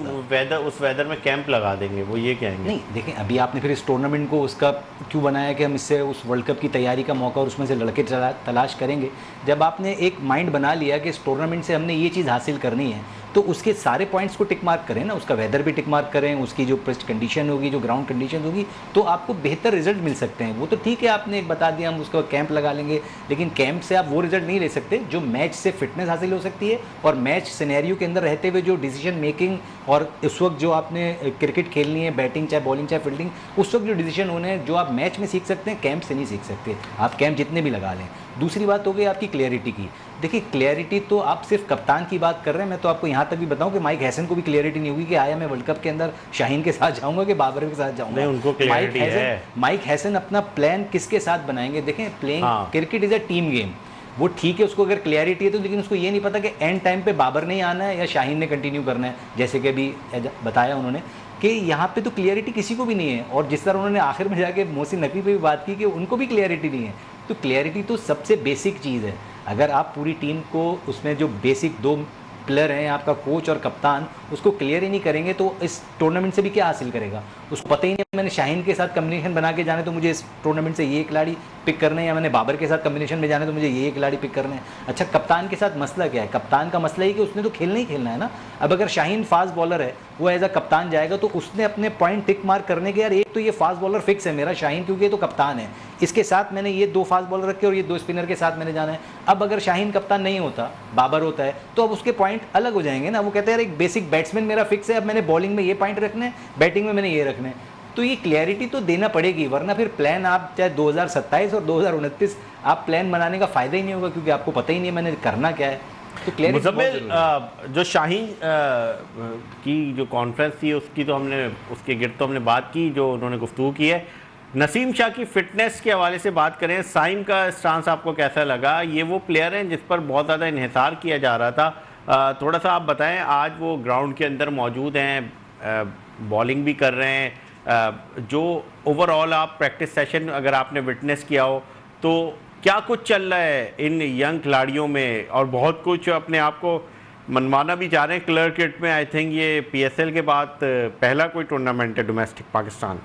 उस वेदर में कैंप लगा देंगे, वो ये कहेंगे। नहीं, देखें, अभी आपने फिर इस टूर्नामेंट को उसका क्यों बनाया कि हम इससे उस वर्ल्ड कप की तैयारी का मौका और उसमें से लड़के तलाश करेंगे। जब आपने एक माइंड बना लिया कि इस टूर्नामेंट से हमने ये चीज़ हासिल करनी है, तो उसके सारे पॉइंट्स को टिक मार्क करें ना, उसका वेदर भी टिक मार्क करें, उसकी जो पिच कंडीशन होगी, जो ग्राउंड कंडीशन होगी, तो आपको बेहतर रिजल्ट मिल सकते हैं। वो तो ठीक है, आपने एक बता दिया हम उसका कैंप लगा लेंगे, लेकिन कैंप से आप वो रिजल्ट नहीं ले सकते जो मैच से फिटनेस हासिल हो सकती है, और मैच सिनेरियो के अंदर रहते हुए जो डिसीजन मेकिंग और उस वक्त जो आपने क्रिकेट खेलनी है, बैटिंग चाहे बॉलिंग चाहे फील्डिंग, उस वक्त जो डिसीजन होने हैं जो आप मैच में सीख सकते हैं, कैंप से नहीं सीख सकते। आप कैंप जितने भी लगा लें। दूसरी बात हो गई आपकी क्लियरिटी की। देखिए, क्लियरिटी तो आप सिर्फ कप्तान की बात कर रहे हैं, मैं तो आपको यहाँ तक भी बताऊं कि माइक हैसन को भी क्लियरिटी नहीं होगी कि आया मैं वर्ल्ड कप के अंदर शाहीन के साथ जाऊंगा कि बाबर के साथ जाऊंगा। उनको क्लियरिटी है। माइक हैसन अपना प्लान किसके साथ बनाएंगे? देखें, playing cricket is a team game. वो ठीक है, उसको अगर क्लियरिटी है तो, लेकिन उसको ये नहीं पता कि एंड टाइम पे बाबर ने आना है या शाहीन ने कंटिन्यू करना है। जैसे कि अभी बताया उन्होंने कि यहाँ पे तो क्लियरिटी किसी को भी नहीं है, और जिस तरह उन्होंने आखिर में जाके मोहसिन नकवी पे भी बात की कि उनको भी क्लियरिटी नहीं है। तो क्लियरिटी तो सबसे बेसिक चीज़ है। अगर आप पूरी टीम को उसमें जो बेसिक 2 प्लेयर हैं, आपका कोच और कप्तान, उसको क्लियर ही नहीं करेंगे तो इस टूर्नामेंट से भी क्या हासिल करेगा? उसको पता ही नहीं मैंने शाहीन के साथ कम्बिनेशन बना के जाने तो मुझे इस टूर्नामेंट से ये खिलाड़ी पिक करने हैं, या मैंने बाबर के साथ कम्बिनेशन में जाने तो मुझे ये खिलाड़ी पिक करने हैं। अच्छा, कप्तान के साथ मसला क्या है? कप्तान का मसला ही कि उसने तो खेलना ही खेलना है ना। अब अगर शाहीन फास्ट बॉलर है, वो एज अ कप्तान जाएगा तो उसने अपने पॉइंट टिक मार्क करने के, यार एक तो ये फास्ट बॉलर फिक्स है मेरा शाहीन, क्योंकि ये तो कप्तान है, इसके साथ मैंने ये 2 फास्ट बॉलर रखे और ये 2 स्पिनर के साथ मैंने जाना है। अब अगर शाहीन कप्तान नहीं होता, बाबर होता है, तो अब उसके पॉइंट अलग हो जाएंगे ना। वो कहते हैं यार एक बेसिक बैट्समैन मेरा फिक्स है, अब मैंने बॉलिंग में ये पॉइंट रखने हैं, बैटिंग में मैंने ये रखने हैं। तो ये क्लैरिटी तो देना पड़ेगी, वरना फिर प्लान आप चाहे 2027 और 2029 आप प्लान बनाने का फ़ायदा ही नहीं होगा, क्योंकि आपको पता ही नहीं है मैंने करना क्या है। तो क्लैरिटी मुज़म्मिल, जो शाहीन की जो कॉन्फ्रेंस थी उसकी तो हमने उसके गिर्द तो हमने बात की, जो उन्होंने गुफ्तगू की है। नसीम शाह की फ़िटनेस के हवाले से बात करें, साइम का स्टांस आपको कैसा लगा? ये वो प्लेयर हैं जिस पर बहुत ज़्यादा इन्हिसार किया जा रहा था, थोड़ा सा आप बताएं। आज वो ग्राउंड के अंदर मौजूद हैं, बॉलिंग भी कर रहे हैं, जो ओवरऑल आप प्रैक्टिस सेशन अगर आपने विटनेस किया हो तो क्या कुछ चल रहा है इन यंग खिलाड़ियों में, और बहुत कुछ अपने आप को मनवाना भी चाह रहे हैं क्रिकेट में। आई थिंक ये PSL के बाद पहला कोई टूर्नामेंट है डोमेस्टिक पाकिस्तान।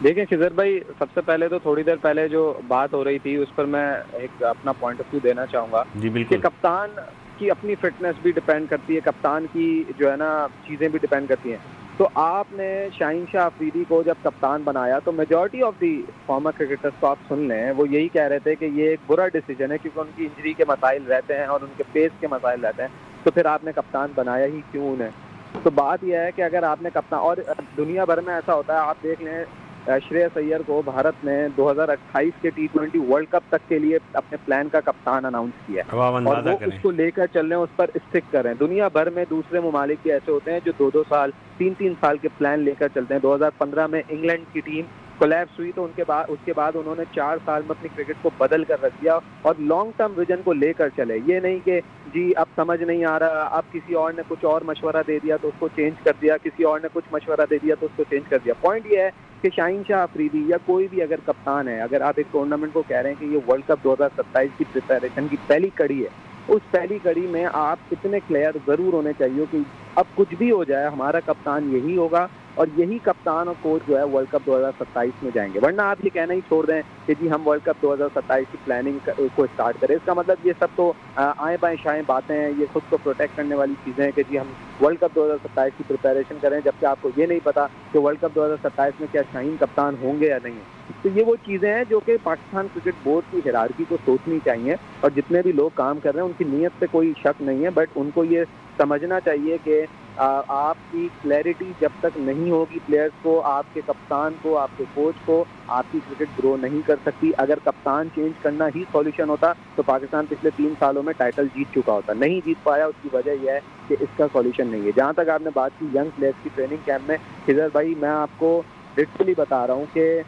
देखिए खिजर भाई, सबसे पहले तो थोड़ी देर पहले जो बात हो रही थी उस पर मैं एक अपना पॉइंट ऑफ व्यू देना चाहूँगा। जी बिल्कुल। कि कप्तान की अपनी फिटनेस भी डिपेंड करती है, कप्तान की जो है ना चीज़ें भी डिपेंड करती हैं। तो आपने शाहीन शाह अफरीदी को जब कप्तान बनाया तो majority of the former cricketers को आप सुन लें, वो यही कह रहे थे कि ये एक बुरा डिसीजन है, क्योंकि उनकी इंजरी के मसाइल रहते हैं और उनके पेस के मसाइल रहते हैं, तो फिर आपने कप्तान बनाया ही क्यों उन्हें। तो बात यह है कि अगर आपने कप्तान, और दुनिया भर में ऐसा होता है, आप देख लें श्रेयस अय्यर को भारत ने 2028 के T20 वर्ल्ड कप तक के लिए अपने प्लान का कप्तान अनाउंस किया है, और वो उसको लेकर चल रहे हैं, उस पर स्टिक कर रहे हैं। दुनिया भर में दूसरे ममालिक भी ऐसे होते हैं जो 2-2 साल 3-3 साल के प्लान लेकर चलते हैं। 2015 में इंग्लैंड की टीम कोलैप्स हुई तो उसके बाद उन्होंने 4 साल में अपनी क्रिकेट को बदल कर रख दिया और लॉन्ग टर्म विजन को लेकर चले। ये नहीं कि जी अब समझ नहीं आ रहा, अब किसी और ने कुछ और मशवरा दे दिया तो उसको चेंज कर दिया, किसी और ने कुछ मशवरा दे दिया तो उसको चेंज कर दिया। पॉइंट ये है कि शाहीन शाह अफरीदी या कोई भी अगर कप्तान है, अगर आप एक टूर्नामेंट को कह रहे हैं कि ये वर्ल्ड कप 2027 की प्रिपरेशन की पहली कड़ी है, उस पहली कड़ी में आप इतने प्लेयर जरूर होने चाहिए कि अब कुछ भी हो जाए हमारा कप्तान यही होगा और यही कप्तान और कोच जो है वर्ल्ड कप 2027 में जाएंगे। वरना आप ये कहना ही छोड़ दें कि जी हम वर्ल्ड कप 2027 की प्लानिंग को स्टार्ट करें, इसका मतलब ये सब तो आए बाएं शाएं बातें हैं, ये खुद को प्रोटेक्ट करने वाली चीज़ें हैं कि जी हम वर्ल्ड कप 2027 की प्रिपरेशन करें, जबकि आपको ये नहीं पता कि वर्ल्ड कप 2027 में क्या शाहीन कप्तान होंगे या नहीं। तो ये वो चीज़ें हैं जो कि पाकिस्तान क्रिकेट बोर्ड की हिरार्की को सोचनी चाहिए, और जितने भी लोग काम कर रहे हैं उनकी नीयत पे कोई शक नहीं है, बट उनको ये समझना चाहिए कि आपकी क्लैरिटी जब तक नहीं होगी प्लेयर्स को, आपके कप्तान को, आपके कोच को, आपकी क्रिकेट ग्रो नहीं कर सकती। अगर कप्तान चेंज करना ही सॉल्यूशन होता तो पाकिस्तान पिछले 3 सालों में टाइटल जीत चुका होता, नहीं जीत पाया, उसकी वजह यह है कि इसका सॉल्यूशन नहीं है। जहाँ तक आपने बात की यंग प्लेयर्स की ट्रेनिंग कैंप में, खिजर भाई मैं आपको लिटरली बता रहा हूँ कि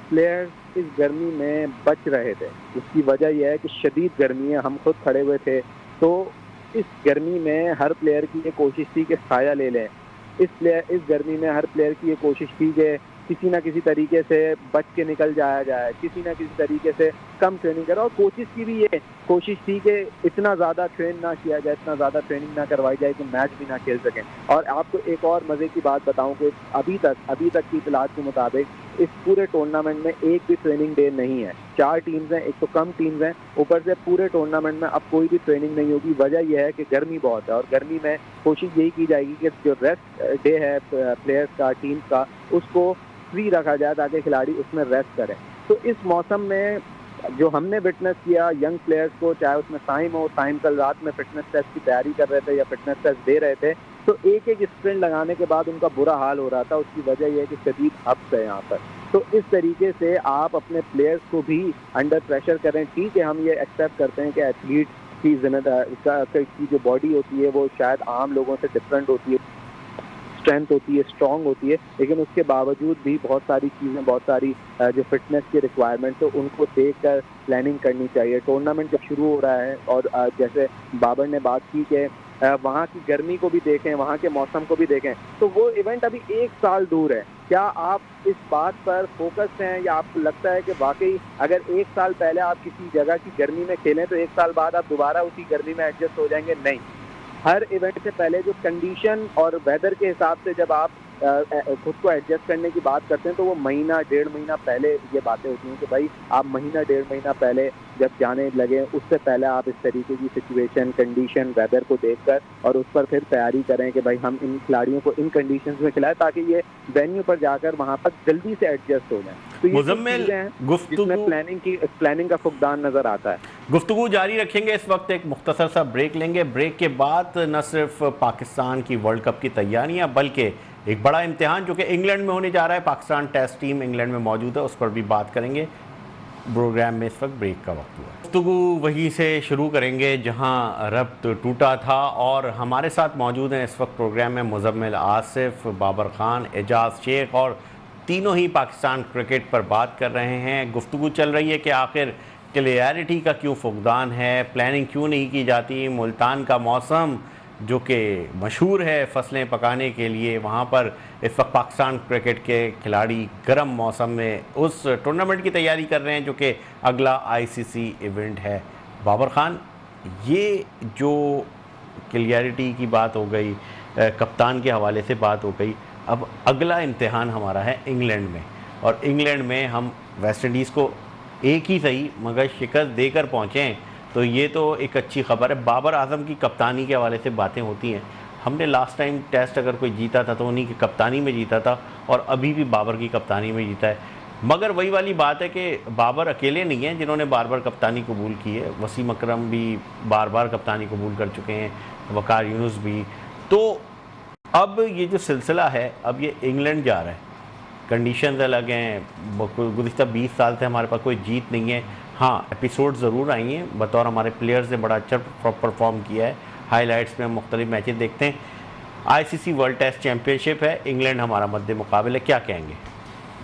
प्लेयर्स इस गर्मी में बच रहे थे। उसकी वजह यह है कि शदीद गर्मी है, हम खुद खड़े हुए थे, तो इस गर्मी में हर प्लेयर की ये कोशिश थी कि साया ले लें। इस गर्मी में हर प्लेयर की ये कोशिश थी कि किसी ना किसी तरीके से बच के निकल जाया जाए, किसी ना किसी तरीके से कम ट्रेनिंग करो, और कोचिज़ की भी ये कोशिश थी कि इतना ज़्यादा ट्रेन ना किया जाए, इतना ज़्यादा ट्रेनिंग ना करवाई जाए कि मैच भी ना खेल सकें। और आपको एक और मज़े की बात बताऊं कि अभी तक की इतलात के मुताबिक इस पूरे टूर्नामेंट में एक भी ट्रेनिंग डे नहीं है। 4 टीम्स हैं, एक तो कम टीम्स हैं, ऊपर से पूरे टूर्नामेंट में अब कोई भी ट्रेनिंग नहीं होगी। वजह यह है कि गर्मी बहुत है, और गर्मी में कोशिश यही की जाएगी कि जो रेस्ट डे है प्लेयर्स का, टीम्स का, उसको फ्री रखा जाए ताकि खिलाड़ी उसमें रेस्ट करें। तो इस मौसम में जो हमने विटनेस किया यंग प्लेयर्स को, चाहे उसमें साइम कल रात में फिटनेस टेस्ट की तैयारी कर रहे थे या फिटनेस टेस्ट दे रहे थे, तो एक स्प्रिंट लगाने के बाद उनका बुरा हाल हो रहा था। उसकी वजह यह है कि शदीद हब्स है यहाँ पर। तो इस तरीके से आप अपने प्लेयर्स को भी अंडर प्रेशर करें। ठीक है, हम ये एक्सेप्ट करते हैं कि एथलीट की जिम्मेदारी की जो बॉडी होती है वो शायद आम लोगों से डिफरेंट होती है, स्ट्रेंथ होती है, स्ट्रांग होती है, लेकिन उसके बावजूद भी बहुत सारी चीज़ें, बहुत सारी जो फिटनेस की रिक्वायरमेंट तो उनको देखकर प्लानिंग करनी चाहिए। टूर्नामेंट जब शुरू हो रहा है और जैसे बाबर ने बात की कि वहाँ की गर्मी को भी देखें, वहाँ के मौसम को भी देखें, तो वो इवेंट अभी 1 साल दूर है। क्या आप इस बात पर फोकस हैं, या आपको लगता है कि वाकई अगर 1 साल पहले आप किसी जगह की गर्मी में खेलें तो 1 साल बाद आप दोबारा उसी गर्मी में एडजस्ट हो जाएंगे? नहीं। हर इवेंट से पहले जो कंडीशन और वेदर के हिसाब से जब आप खुद को एडजस्ट करने की बात करते हैं तो वो महीना 1.5 महीना पहले ये बातें होती हैं कि भाई आप महीना 1.5 महीना पहले जब जाने लगे, उससे पहले आप इस तरीके की सिचुएशन, कंडीशन, वेदर को देखकर और उस पर फिर तैयारी करें कि भाई हम इन खिलाड़ियों को इन कंडीशंस में खिलाएं ताकि ये वेन्यू पर जाकर वहाँ पर जल्दी से एडजस्ट हो जाए। तो ये मुज़म्मिल, जिसमें प्लानिंग का फुकदान नजर आता है। गुफ्तगू जारी रखेंगे। इस वक्त एक मुख्तसर सा ब्रेक लेंगे। ब्रेक के बाद न सिर्फ पाकिस्तान की वर्ल्ड कप की तैयारियां बल्कि एक बड़ा इम्तिहान जो कि इंग्लैंड में होने जा रहा है, पाकिस्तान टेस्ट टीम इंग्लैंड में मौजूद है, उस पर भी बात करेंगे। प्रोग्राम में इस वक्त ब्रेक का वक्त हुआ। गुफ्तगू वहीं से शुरू करेंगे जहां रब्त टूटा था, और हमारे साथ मौजूद हैं इस वक्त प्रोग्राम में मुज़म्मिल आसिफ, बाबर खान, एजाज शेख, और तीनों ही पाकिस्तान क्रिकेट पर बात कर रहे हैं। गुफ्तगू चल रही है कि आखिर क्लियरिटी का क्यों फुकदान है, प्लानिंग क्यों नहीं की जाती। मुल्तान का मौसम जो कि मशहूर है फसलें पकाने के लिए, वहाँ पर इस वक्त पाकिस्तान क्रिकेट के खिलाड़ी गर्म मौसम में उस टूर्नामेंट की तैयारी कर रहे हैं जो कि अगला आईसीसी इवेंट है। बाबर खान, ये जो क्लियरिटी की बात हो गई, कप्तान के हवाले से बात हो गई, अब अगला इम्तिहान हमारा है इंग्लैंड में, और इंग्लैंड में हम वेस्ट इंडीज़ को एक ही सही मगर शिकस्त देकर पहुँचें, तो ये तो एक अच्छी खबर है। बाबर आजम की कप्तानी के हवाले से बातें होती हैं। हमने लास्ट टाइम टेस्ट अगर कोई जीता था तो उन्हीं की कप्तानी में जीता था, और अभी भी बाबर की कप्तानी में जीता है। मगर वही वाली बात है कि बाबर अकेले नहीं हैं जिन्होंने बार बार कप्तानी कबूल की है। वसीम अकरम भी बार बार कप्तानी कबूल कर चुके हैं, वकार यूनुस भी। तो अब ये जो सिलसिला है, अब ये इंग्लैंड जा रहा है, कंडीशंस अलग हैं। गुज़िश्ता 20 साल से हमारे पास कोई जीत नहीं है। हाँ, एपिसोड ज़रूर आई हैं, बतौर हमारे प्लेयर्स ने बड़ा अच्छा परफॉर्म किया है। हाईलाइट्स में हम मुख्तलिफ मैचेस देखते हैं। आईसीसी वर्ल्ड टेस्ट चैम्पियनशिप है, इंग्लैंड हमारा मद्दे मुकाबले है, क्या कहेंगे?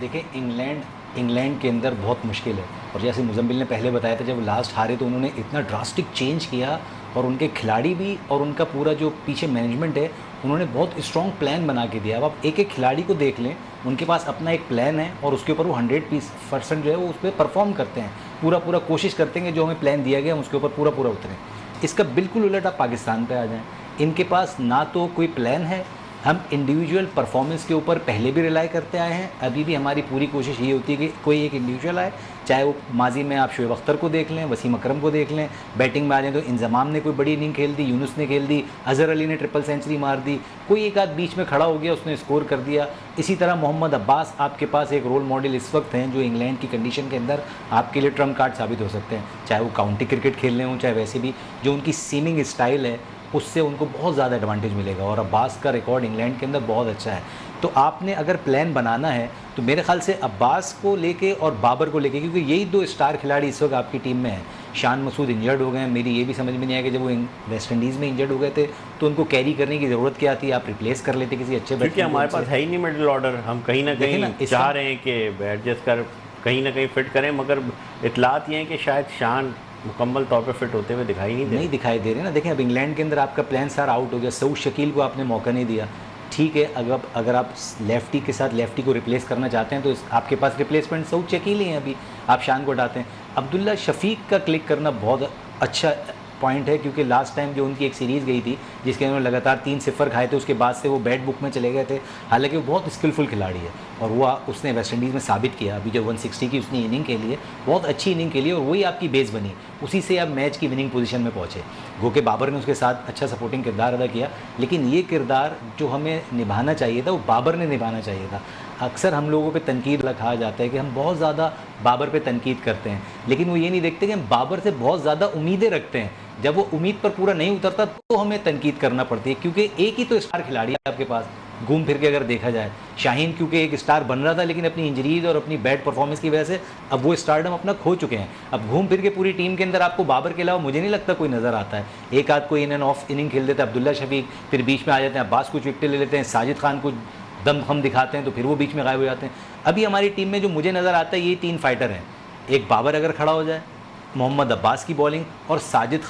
देखिए, इंग्लैंड के अंदर बहुत मुश्किल है, और जैसे मुजम्मिल ने पहले बताया था, जब लास्ट हारे तो उन्होंने इतना ड्रास्टिक चेंज किया, और उनके खिलाड़ी भी और उनका पूरा जो पीछे मैनेजमेंट है, उन्होंने बहुत स्ट्रॉन्ग प्लान बना के दिया। अब आप एक एक खिलाड़ी को देख लें, उनके पास अपना एक प्लान है, और उसके ऊपर वो 100% जो है वो उस पर परफॉर्म करते हैं, पूरा कोशिश करते हैं कि जो हमें प्लान दिया गया हम उसके ऊपर पूरा उतरें। इसका बिल्कुल उलट आप पाकिस्तान पे आ जाएं, इनके पास ना तो कोई प्लान है, हम इंडिविजुअल परफॉर्मेंस के ऊपर पहले भी रिलाई करते आए हैं, अभी भी हमारी पूरी कोशिश ये होती है कि कोई एक इंडिविजुअल आए, चाहे वो माजी में आप शोएब अख्तर को देख लें, वसीम अकरम को देख लें, बैटिंग में आ जाए तो इंजमाम ने कोई बड़ी इनिंग खेल दी, यूनुस ने खेल दी, अजहर अली ने ट्रिपल सेंचुरी मार दी, कोई एक आध बीच में खड़ा हो गया, उसने स्कोर कर दिया। इसी तरह मोहम्मद अब्बास आपके पास एक रोल मॉडल इस वक्त हैं जो इंग्लैंड की कंडीशन के अंदर आपके लिए ट्रम्प कार्ड साबित हो सकते हैं, चाहे वो काउंटी क्रिकेट खेलने हों, चाहे वैसे भी जो उनकी सीमिंग स्टाइल है उससे उनको बहुत ज़्यादा एडवांटेज मिलेगा। और अब्बास का रिकॉर्ड इंग्लैंड के अंदर बहुत अच्छा है। तो आपने अगर प्लान बनाना है तो मेरे ख्याल से अब्बास को लेके और बाबर को लेके, क्योंकि यही दो स्टार खिलाड़ी इस वक्त आपकी टीम में हैं। शान मसूद इंजर्ड हो गए हैं, मेरी ये भी समझ में नहीं आया कि जब वो वेस्ट इंडीज़ में इंजर्ड हो गए थे तो उनको कैरी करने की ज़रूरत क्या थी, आप रिप्लेस कर लेते किसी अच्छे बैट्समैन। क्योंकि हमारे पास है ही नहीं मिडिल ऑर्डर, हम कहीं ना कहीं चाह रहे हैं कि एडजस्ट कर कहीं ना कहीं फिट करें, मगर इतलात ये हैं कि शायद शान मुकम्मल तौर पे फिट होते हुए नहीं दिखाई दे रहे ना। देखें, अब इंग्लैंड के अंदर आपका प्लान सारा आउट हो गया, सऊद शकील को आपने मौका नहीं दिया, ठीक है। अगर आप लेफ्टी के साथ लेफ्टी को रिप्लेस करना चाहते हैं तो आपके पास रिप्लेसमेंट सऊद शकील ही हैं, अभी आप शान को हटाते हैं। अब्दुल्ला शफीक का क्लिक करना बहुत अच्छा पॉइंट है, क्योंकि लास्ट टाइम जो उनकी एक सीरीज़ गई थी जिसके उन्होंने लगातार 3 सिफर खाए थे, उसके बाद से वो बैड बुक में चले गए थे। हालांकि वो बहुत स्किलफुल खिलाड़ी है, और वो उसने वेस्ट इंडीज़ में साबित किया। अभी जो 160 की उसने इनिंग के लिए बहुत अच्छी इनिंग के लिए, और वही आपकी बेस बनी, उसी से आप मैच की विनिंग पोजीशन में पहुँचे। गो के बाबर ने उसके साथ अच्छा सपोर्टिंग किरदार अदा किया, लेकिन ये किरदार जो हमें निभाना चाहिए था वो बाबर ने निभाना चाहिए था। अक्सर हम लोगों पे तनकीद कहा जाता है कि हम बहुत ज़्यादा बाबर पे तनकीद करते हैं, लेकिन वो ये नहीं देखते कि हम बाबर से बहुत ज़्यादा उम्मीदें रखते हैं। जब वो उम्मीद पर पूरा नहीं उतरता तो हमें तनकीद करना पड़ती है, क्योंकि एक ही तो स्टार खिलाड़ी है आपके पास घूम फिर के अगर देखा जाए। शाहीन क्योंकि एक स्टार बन रहा था, लेकिन अपनी इंजरीज और अपनी बैड परफॉर्मेंस की वजह से अब वो स्टारडम अपना खो चुके हैं। अब घूम फिर के पूरी टीम के अंदर आपको बाबर के अलावा मुझे नहीं लगता कोई नज़र आता है। एक आध कोई इन एंड ऑफ इनिंग खेल देता है अब्दुल्ला शफीक, फिर बीच में आ जाते हैं अब्बास, कुछ विकेट ले लेते हैं, साजिद खान कुछ दम हम दिखाते हैं तो फिर वो बीच में गायब हो जाते हैं। अभी हमारी टीम में जो मुझे नज़र आता है ये 3 फाइटर हैं। एक बाबर अगर खड़ा हो जाए, मोहम्मद अब्बास की बॉलिंग, और साजिद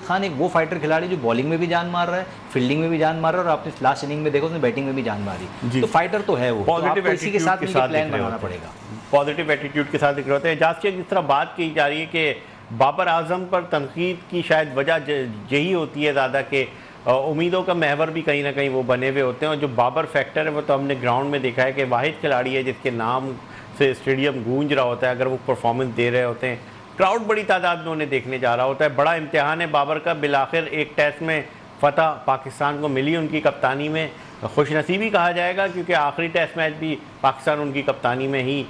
खान एक वो फाइटर खिलाड़ी जो बॉलिंग में भी जान मार रहा है, फील्डिंग में भी जान मार रहा है, और आपने लास्ट इनिंग में देखो उसने बैटिंग में भी जान मारी। तो फाइटर तो है वो, पॉजिटिव तो इसी के साथ प्लान बनाना पड़ेगा, पॉजिटिव एटीट्यूड के साथ दिख रहे होते हैं। जहाँ से जिस तरह बात की जा रही है कि बाबर आजम पर तनकीद की शायद वजह यही होती है ज़्यादा कि उम्मीदों का महवर भी कहीं ना कहीं वो बने हुए होते हैं, और जो बाबर फैक्टर है वो तो हमने ग्राउंड में देखा है कि वाहिद खिलाड़ी है जिसके नाम से स्टेडियम गूंज रहा होता है। अगर वो परफॉर्मेंस दे रहे होते हैं, क्राउड बड़ी तादाद में उन्हें देखने जा रहा होता है। बड़ा इम्तिहान है बाबर का। बिलाखिर एक टेस्ट में फ़तह पाकिस्तान को मिली उनकी कप्तानी में, खुशनसीबी कहा जाएगा, क्योंकि आखिरी टेस्ट मैच भी पाकिस्तान उनकी कप्तानी में ही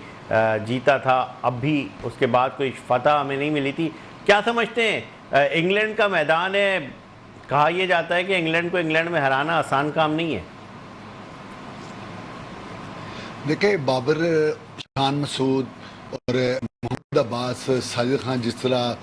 जीता था। अब भी उसके बाद कोई फ़तह हमें नहीं मिली थी, क्या समझते हैं, इंग्लैंड का मैदान है, कहा यह जाता है कि इंग्लैंड को इंग्लैंड में हराना आसान काम नहीं है। देखिए, बाबर, शान मसूद और मोहम्मद अब्बास, साजिद खान, जिस तरह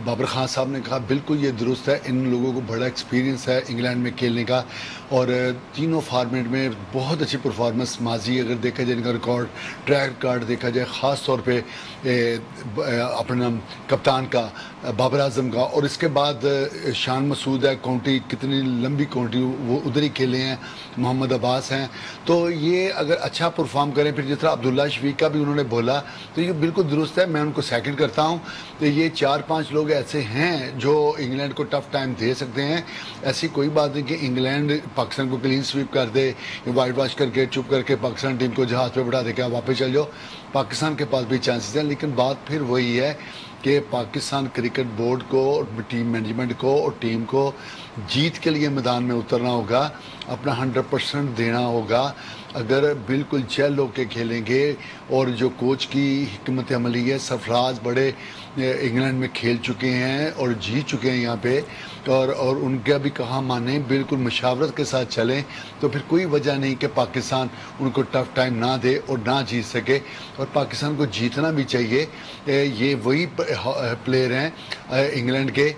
बाबर खान साहब ने कहा, बिल्कुल ये दुरुस्त है। इन लोगों को बड़ा एक्सपीरियंस है इंग्लैंड में खेलने का और तीनों फॉर्मेट में बहुत अच्छी परफॉर्मेंस माजी अगर देखा जाए, इनका रिकॉर्ड, ट्रैक रिकॉर्ड देखा जाए, ख़ास तौर पे अपना कप्तान का, बाबर आजम का, और इसके बाद शान मसूद है, काउंटी कितनी लंबी काउंटी वो उधर ही खेले हैं, मोहम्मद अब्बास हैं। तो ये अगर अच्छा परफॉर्म करें, फिर जिस तरह अब्दुल्ला शफीक का भी उन्होंने बोला, तो ये बिल्कुल दुरुस्त है, मैं उनको सेकंड करता हूँ। तो ये 4-5 लोग ऐसे हैं जो इंग्लैंड को टफ टाइम दे सकते हैं। ऐसी कोई बात नहीं कि इंग्लैंड पाकिस्तान को क्लीन स्वीप कर दे, वाइट वॉश करके चुप करके पाकिस्तान टीम को जहाज़ पे बैठा दे के आप वापस चल जाओ। पाकिस्तान के पास भी चांसेस हैं, लेकिन बात फिर वही है कि पाकिस्तान क्रिकेट बोर्ड को, टीम मैनेजमेंट को और टीम को जीत के लिए मैदान में उतरना होगा, अपना 100% देना होगा। अगर बिल्कुल चल होके खेलेंगे, और जो कोच की हिकमत अमली है, सरफराज बड़े इंग्लैंड में खेल चुके हैं और जीत चुके हैं यहाँ पे, और उनका भी कहा माने, बिल्कुल मशावरत के साथ चलें, तो फिर कोई वजह नहीं कि पाकिस्तान उनको टफ टाइम ना दे और ना जीत सके। और पाकिस्तान को जीतना भी चाहिए। ये वही प्लेयर हैं इंग्लैंड के,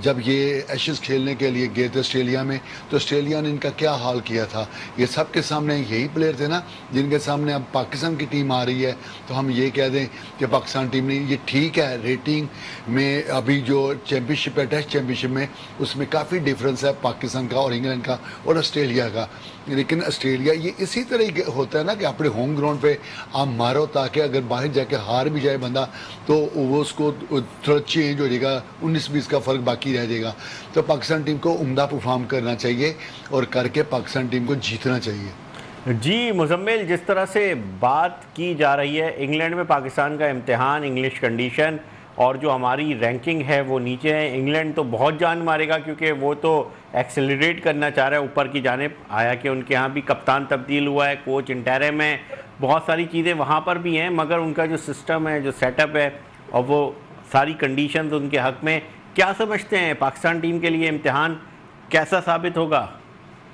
जब ये एशेज़ खेलने के लिए गए थे ऑस्ट्रेलिया में, तो ऑस्ट्रेलिया ने इनका क्या हाल किया था। ये सबके सामने यही प्लेयर थे ना जिनके सामने अब पाकिस्तान की टीम आ रही है, तो हम ये कह दें कि पाकिस्तान टीम ने, ये ठीक है, रेटिंग में अभी जो चैम्पियनशिप है, टेस्ट चैम्पियनशिप में, उसमें काफ़ी डिफरेंस है पाकिस्तान का और इंग्लैंड का और ऑस्ट्रेलिया का। लेकिन ऑस्ट्रेलिया ये इसी तरह होता है ना कि अपने होम ग्राउंड पे आप मारो, ताकि अगर बाहर जाके हार भी जाए बंदा तो वो उसको थोड़ा चेंज हो जाएगा, 19-20 का फ़र्क बाकी रह जाएगा। तो पाकिस्तान टीम को उम्दा परफॉर्म करना चाहिए और करके पाकिस्तान टीम को जीतना चाहिए। जी मुजम्मिल, जिस तरह से बात की जा रही है, इंग्लैंड में पाकिस्तान का इम्तिहान, इंग्लिश कंडीशन, और जो हमारी रैंकिंग है वो नीचे है। इंग्लैंड तो बहुत जान मारेगा क्योंकि वो तो एक्सेलरेट करना चाह रहा है ऊपर की जानिब। आया कि उनके यहाँ भी कप्तान तब्दील हुआ है, कोच इंटरिम है, बहुत सारी चीज़ें वहाँ पर भी हैं, मगर उनका जो सिस्टम है, जो सेटअप है, और वो सारी कंडीशंस उनके हक़ में। क्या समझते हैं पाकिस्तान टीम के लिए इम्तिहान कैसा साबित होगा,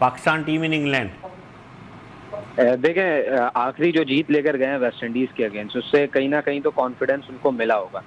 पाकिस्तान टीम इन इंग्लैंड? देखें, आखिरी जो जीत लेकर गए हैं वेस्ट इंडीज़ के अगेंस्ट, उससे कहीं ना कहीं तो कॉन्फिडेंस उनको मिला होगा।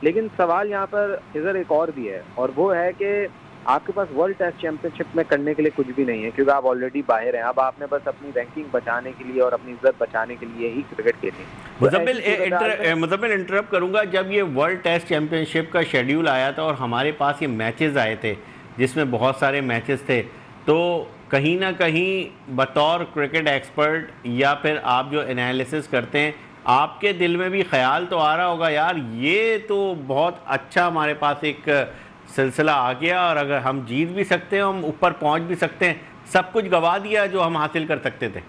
लेकिन सवाल यहाँ पर इधर एक और भी है, और वो है कि आपके पास वर्ल्ड टेस्ट चैंपियनशिप में करने के लिए कुछ भी नहीं है, क्योंकि आप ऑलरेडी बाहर हैं। अब आपने बस अपनी रैंकिंग बचाने के लिए और अपनी इज्जत बचाने के लिए ही क्रिकेट खेलनी है। मुजम्मिल इंटरप्ट करूंगा, जब ये वर्ल्ड टेस्ट चैंपियनशिप का शेड्यूल आया था और हमारे पास ये मैचेस आए थे जिसमें बहुत सारे मैचेस थे, तो कहीं ना कहीं बतौर क्रिकेट एक्सपर्ट या फिर आप जो एनालिसिस करते हैं, आपके दिल में भी ख्याल तो आ रहा होगा, यार ये तो बहुत अच्छा हमारे पास एक सिलसिला आ गया, और अगर हम जीत भी सकते हैं, हम ऊपर पहुंच भी सकते हैं, सब कुछ गवा दिया जो हम हासिल कर सकते थे।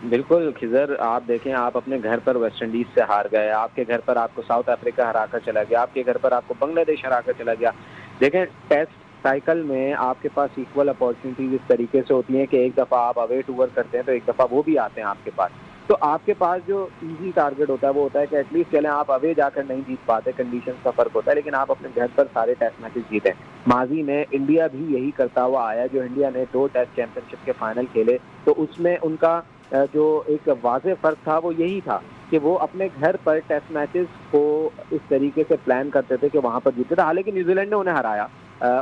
बिल्कुल खिजर, आप देखें, आप अपने घर पर वेस्ट इंडीज से हार गए, आपके घर पर आपको साउथ अफ्रीका हराकर चला गया, आपके घर पर आपको बांग्लादेश हराकर चला गया। देखें, टेस्ट साइकिल में आपके पास इक्वल अपॉर्चुनिटीज इस तरीके से होती हैं कि एक दफ़ा आप अवे टूर करते हैं तो एक दफ़ा वो भी आते हैं आपके पास। तो आपके पास जो इजी टारगेट होता है वो होता है कि एटलीस्ट चलें, आप अवे जाकर नहीं जीत पाते, कंडीशंस का फर्क होता है, लेकिन आप अपने घर पर सारे टेस्ट मैचेस जीते। माजी में इंडिया भी यही करता हुआ आया। जो इंडिया ने 2 टेस्ट चैंपियनशिप के फाइनल खेले, तो उसमें उनका जो एक वाज़ेह फ़र्क था वो यही था कि वो अपने घर पर टेस्ट मैचेस को इस तरीके से प्लान करते थे कि वहाँ पर जीते थे। हालांकि न्यूजीलैंड ने उन्हें हराया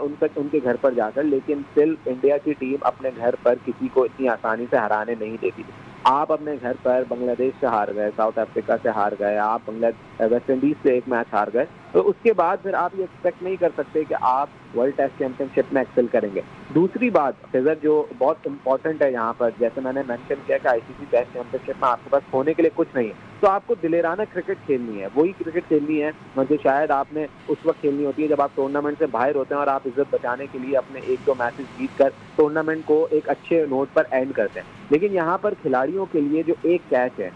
उनके घर पर जाकर, लेकिन स्टिल इंडिया की टीम अपने घर पर किसी को इतनी आसानी से हराने नहीं देती थी। आप अपने घर पर बांग्लादेश से हार गए, साउथ अफ्रीका से हार गए, आप वेस्ट इंडीज से एक मैच हार गए, तो उसके बाद फिर आप ये एक्सपेक्ट नहीं कर सकते कि आप वर्ल्ड टेस्ट चैंपियनशिप में एक्सेल करेंगे। दूसरी बात फिजर जो बहुत इंपॉर्टेंट है यहाँ पर, जैसे मैंने मेंशन किया कि आईसीसी टेस्ट चैंपियनशिप में आपके पास होने के लिए कुछ नहीं है, तो आपको दिलेराना क्रिकेट खेलनी है, वही क्रिकेट खेलनी है जो शायद आपने उस वक्त खेलनी होती है जब आप टूर्नामेंट से बाहर होते हैं और आप इज्जत बचाने के लिए अपने 1-2 मैचेस जीत कर टूर्नामेंट को एक अच्छे नोट पर एंड करते हैं। लेकिन यहाँ पर खिलाड़ियों के लिए जो एक कैच है,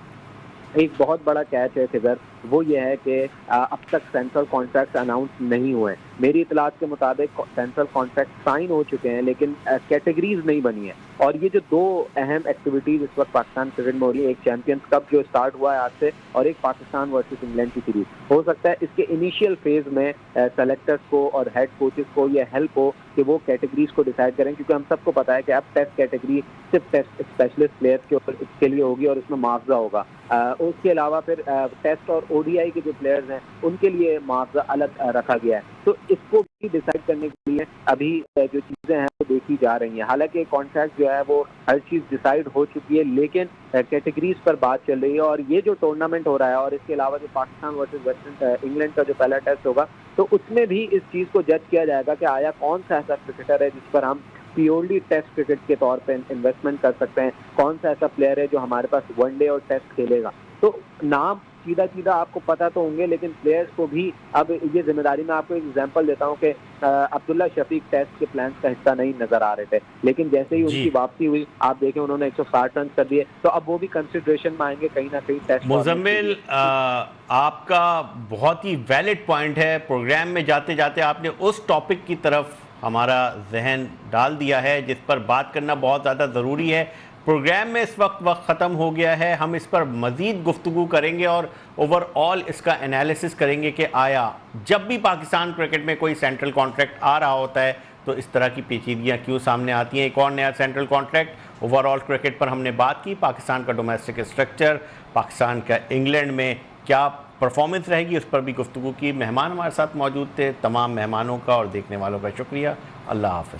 एक बहुत बड़ा कैच है फिजर, वो ये है कि अब तक सेंट्रल कॉन्ट्रैक्ट अनाउंस नहीं हुए। मेरी इतलात के मुताबिक सेंट्रल कॉन्ट्रैक्ट साइन हो चुके हैं, लेकिन कैटेगरीज नहीं बनी है। और ये जो दो अहम एक्टिविटीज इस वक्त पाकिस्तान क्रिकेट में हो रही है, एक चैंपियंस कप जो स्टार्ट हुआ है आज से, और एक पाकिस्तान वर्सेस इंग्लैंड की सीरीज, हो सकता है इसके इनिशियल फेज में सेलेक्टर्स को और हेड कोचेस को ये हेल्प हो कि वो कैटेगरीज को डिसाइड करें, क्योंकि हम सबको पता है कि अब टेस्ट कैटेगरी सिर्फ टेस्ट स्पेशलिस्ट प्लेयर्स के लिए होगी और इसमें मुआवजा होगा। उसके अलावा फिर टेस्ट और ओडीआई के जो प्लेयर्स हैं उनके लिए मुआवजा अलग रखा गया है। तो इसको भी डिसाइड करने के लिए अभी जो चीज़ें हैं वो देखी जा रही हैं। हालांकि कॉन्ट्रैक्ट जो है वो हर चीज़ डिसाइड हो चुकी है, लेकिन कैटेगरीज पर बात चल रही है। और ये जो टूर्नामेंट हो रहा है और इसके अलावा जो पाकिस्तान वर्सेस इंग्लैंड का जो पहला टेस्ट होगा, तो उसमें भी इस चीज़ को जज किया जाएगा कि आया कौन सा ऐसा क्रिकेटर है जिस पर हम प्योरली टेस्ट क्रिकेट के तौर पे इन्वेस्टमेंट कर सकते हैं, कौन सा ऐसा प्लेयर है जो हमारे पास वनडे और टेस्ट खेलेगा। तो नाम सीधा आपको पता तो होंगे, लेकिन प्लेयर्स को भी अब ये जिम्मेदारी, मैं आपको एक एग्जांपल देता हूँ कि अब्दुल्ला शफीक टेस्ट के प्लान्स का हिस्सा नहीं नजर आ रहे थे, लेकिन जैसे ही उनकी वापसी हुई आप देखें उन्होंने 160 रन कर दिए, तो अब वो भी कंसिडरेशन में आएंगे कहीं ना कहीं टेस्ट। मुजम्मिल, आपका बहुत ही वैलिड पॉइंट है। प्रोग्राम में जाते जाते आपने उस टॉपिक की तरफ हमारा जहन डाल दिया है जिस पर बात करना बहुत ज़्यादा ज़रूरी है। प्रोग्राम में इस वक्त ख़त्म हो गया है, हम इस पर मज़ीद गुफ्तगू करेंगे और ओवरऑल इसका एनालिसिस करेंगे कि आया जब भी पाकिस्तान क्रिकेट में कोई सेंट्रल कॉन्ट्रैक्ट आ रहा होता है तो इस तरह की पेचीदगियाँ क्यों सामने आती हैं। एक और नया सेंट्रल कॉन्ट्रैक्ट, ओवरऑल क्रिकेट पर हमने बात की, पाकिस्तान का डोमेस्टिक स्ट्रक्चर, पाकिस्तान का इंग्लैंड में क्या परफॉर्मेंस रहेगी, उस पर भी गुफ्तगू की। मेहमान हमारे साथ मौजूद थे। तमाम मेहमानों का और देखने वालों का शुक्रिया। अल्लाह हाफ़िज़।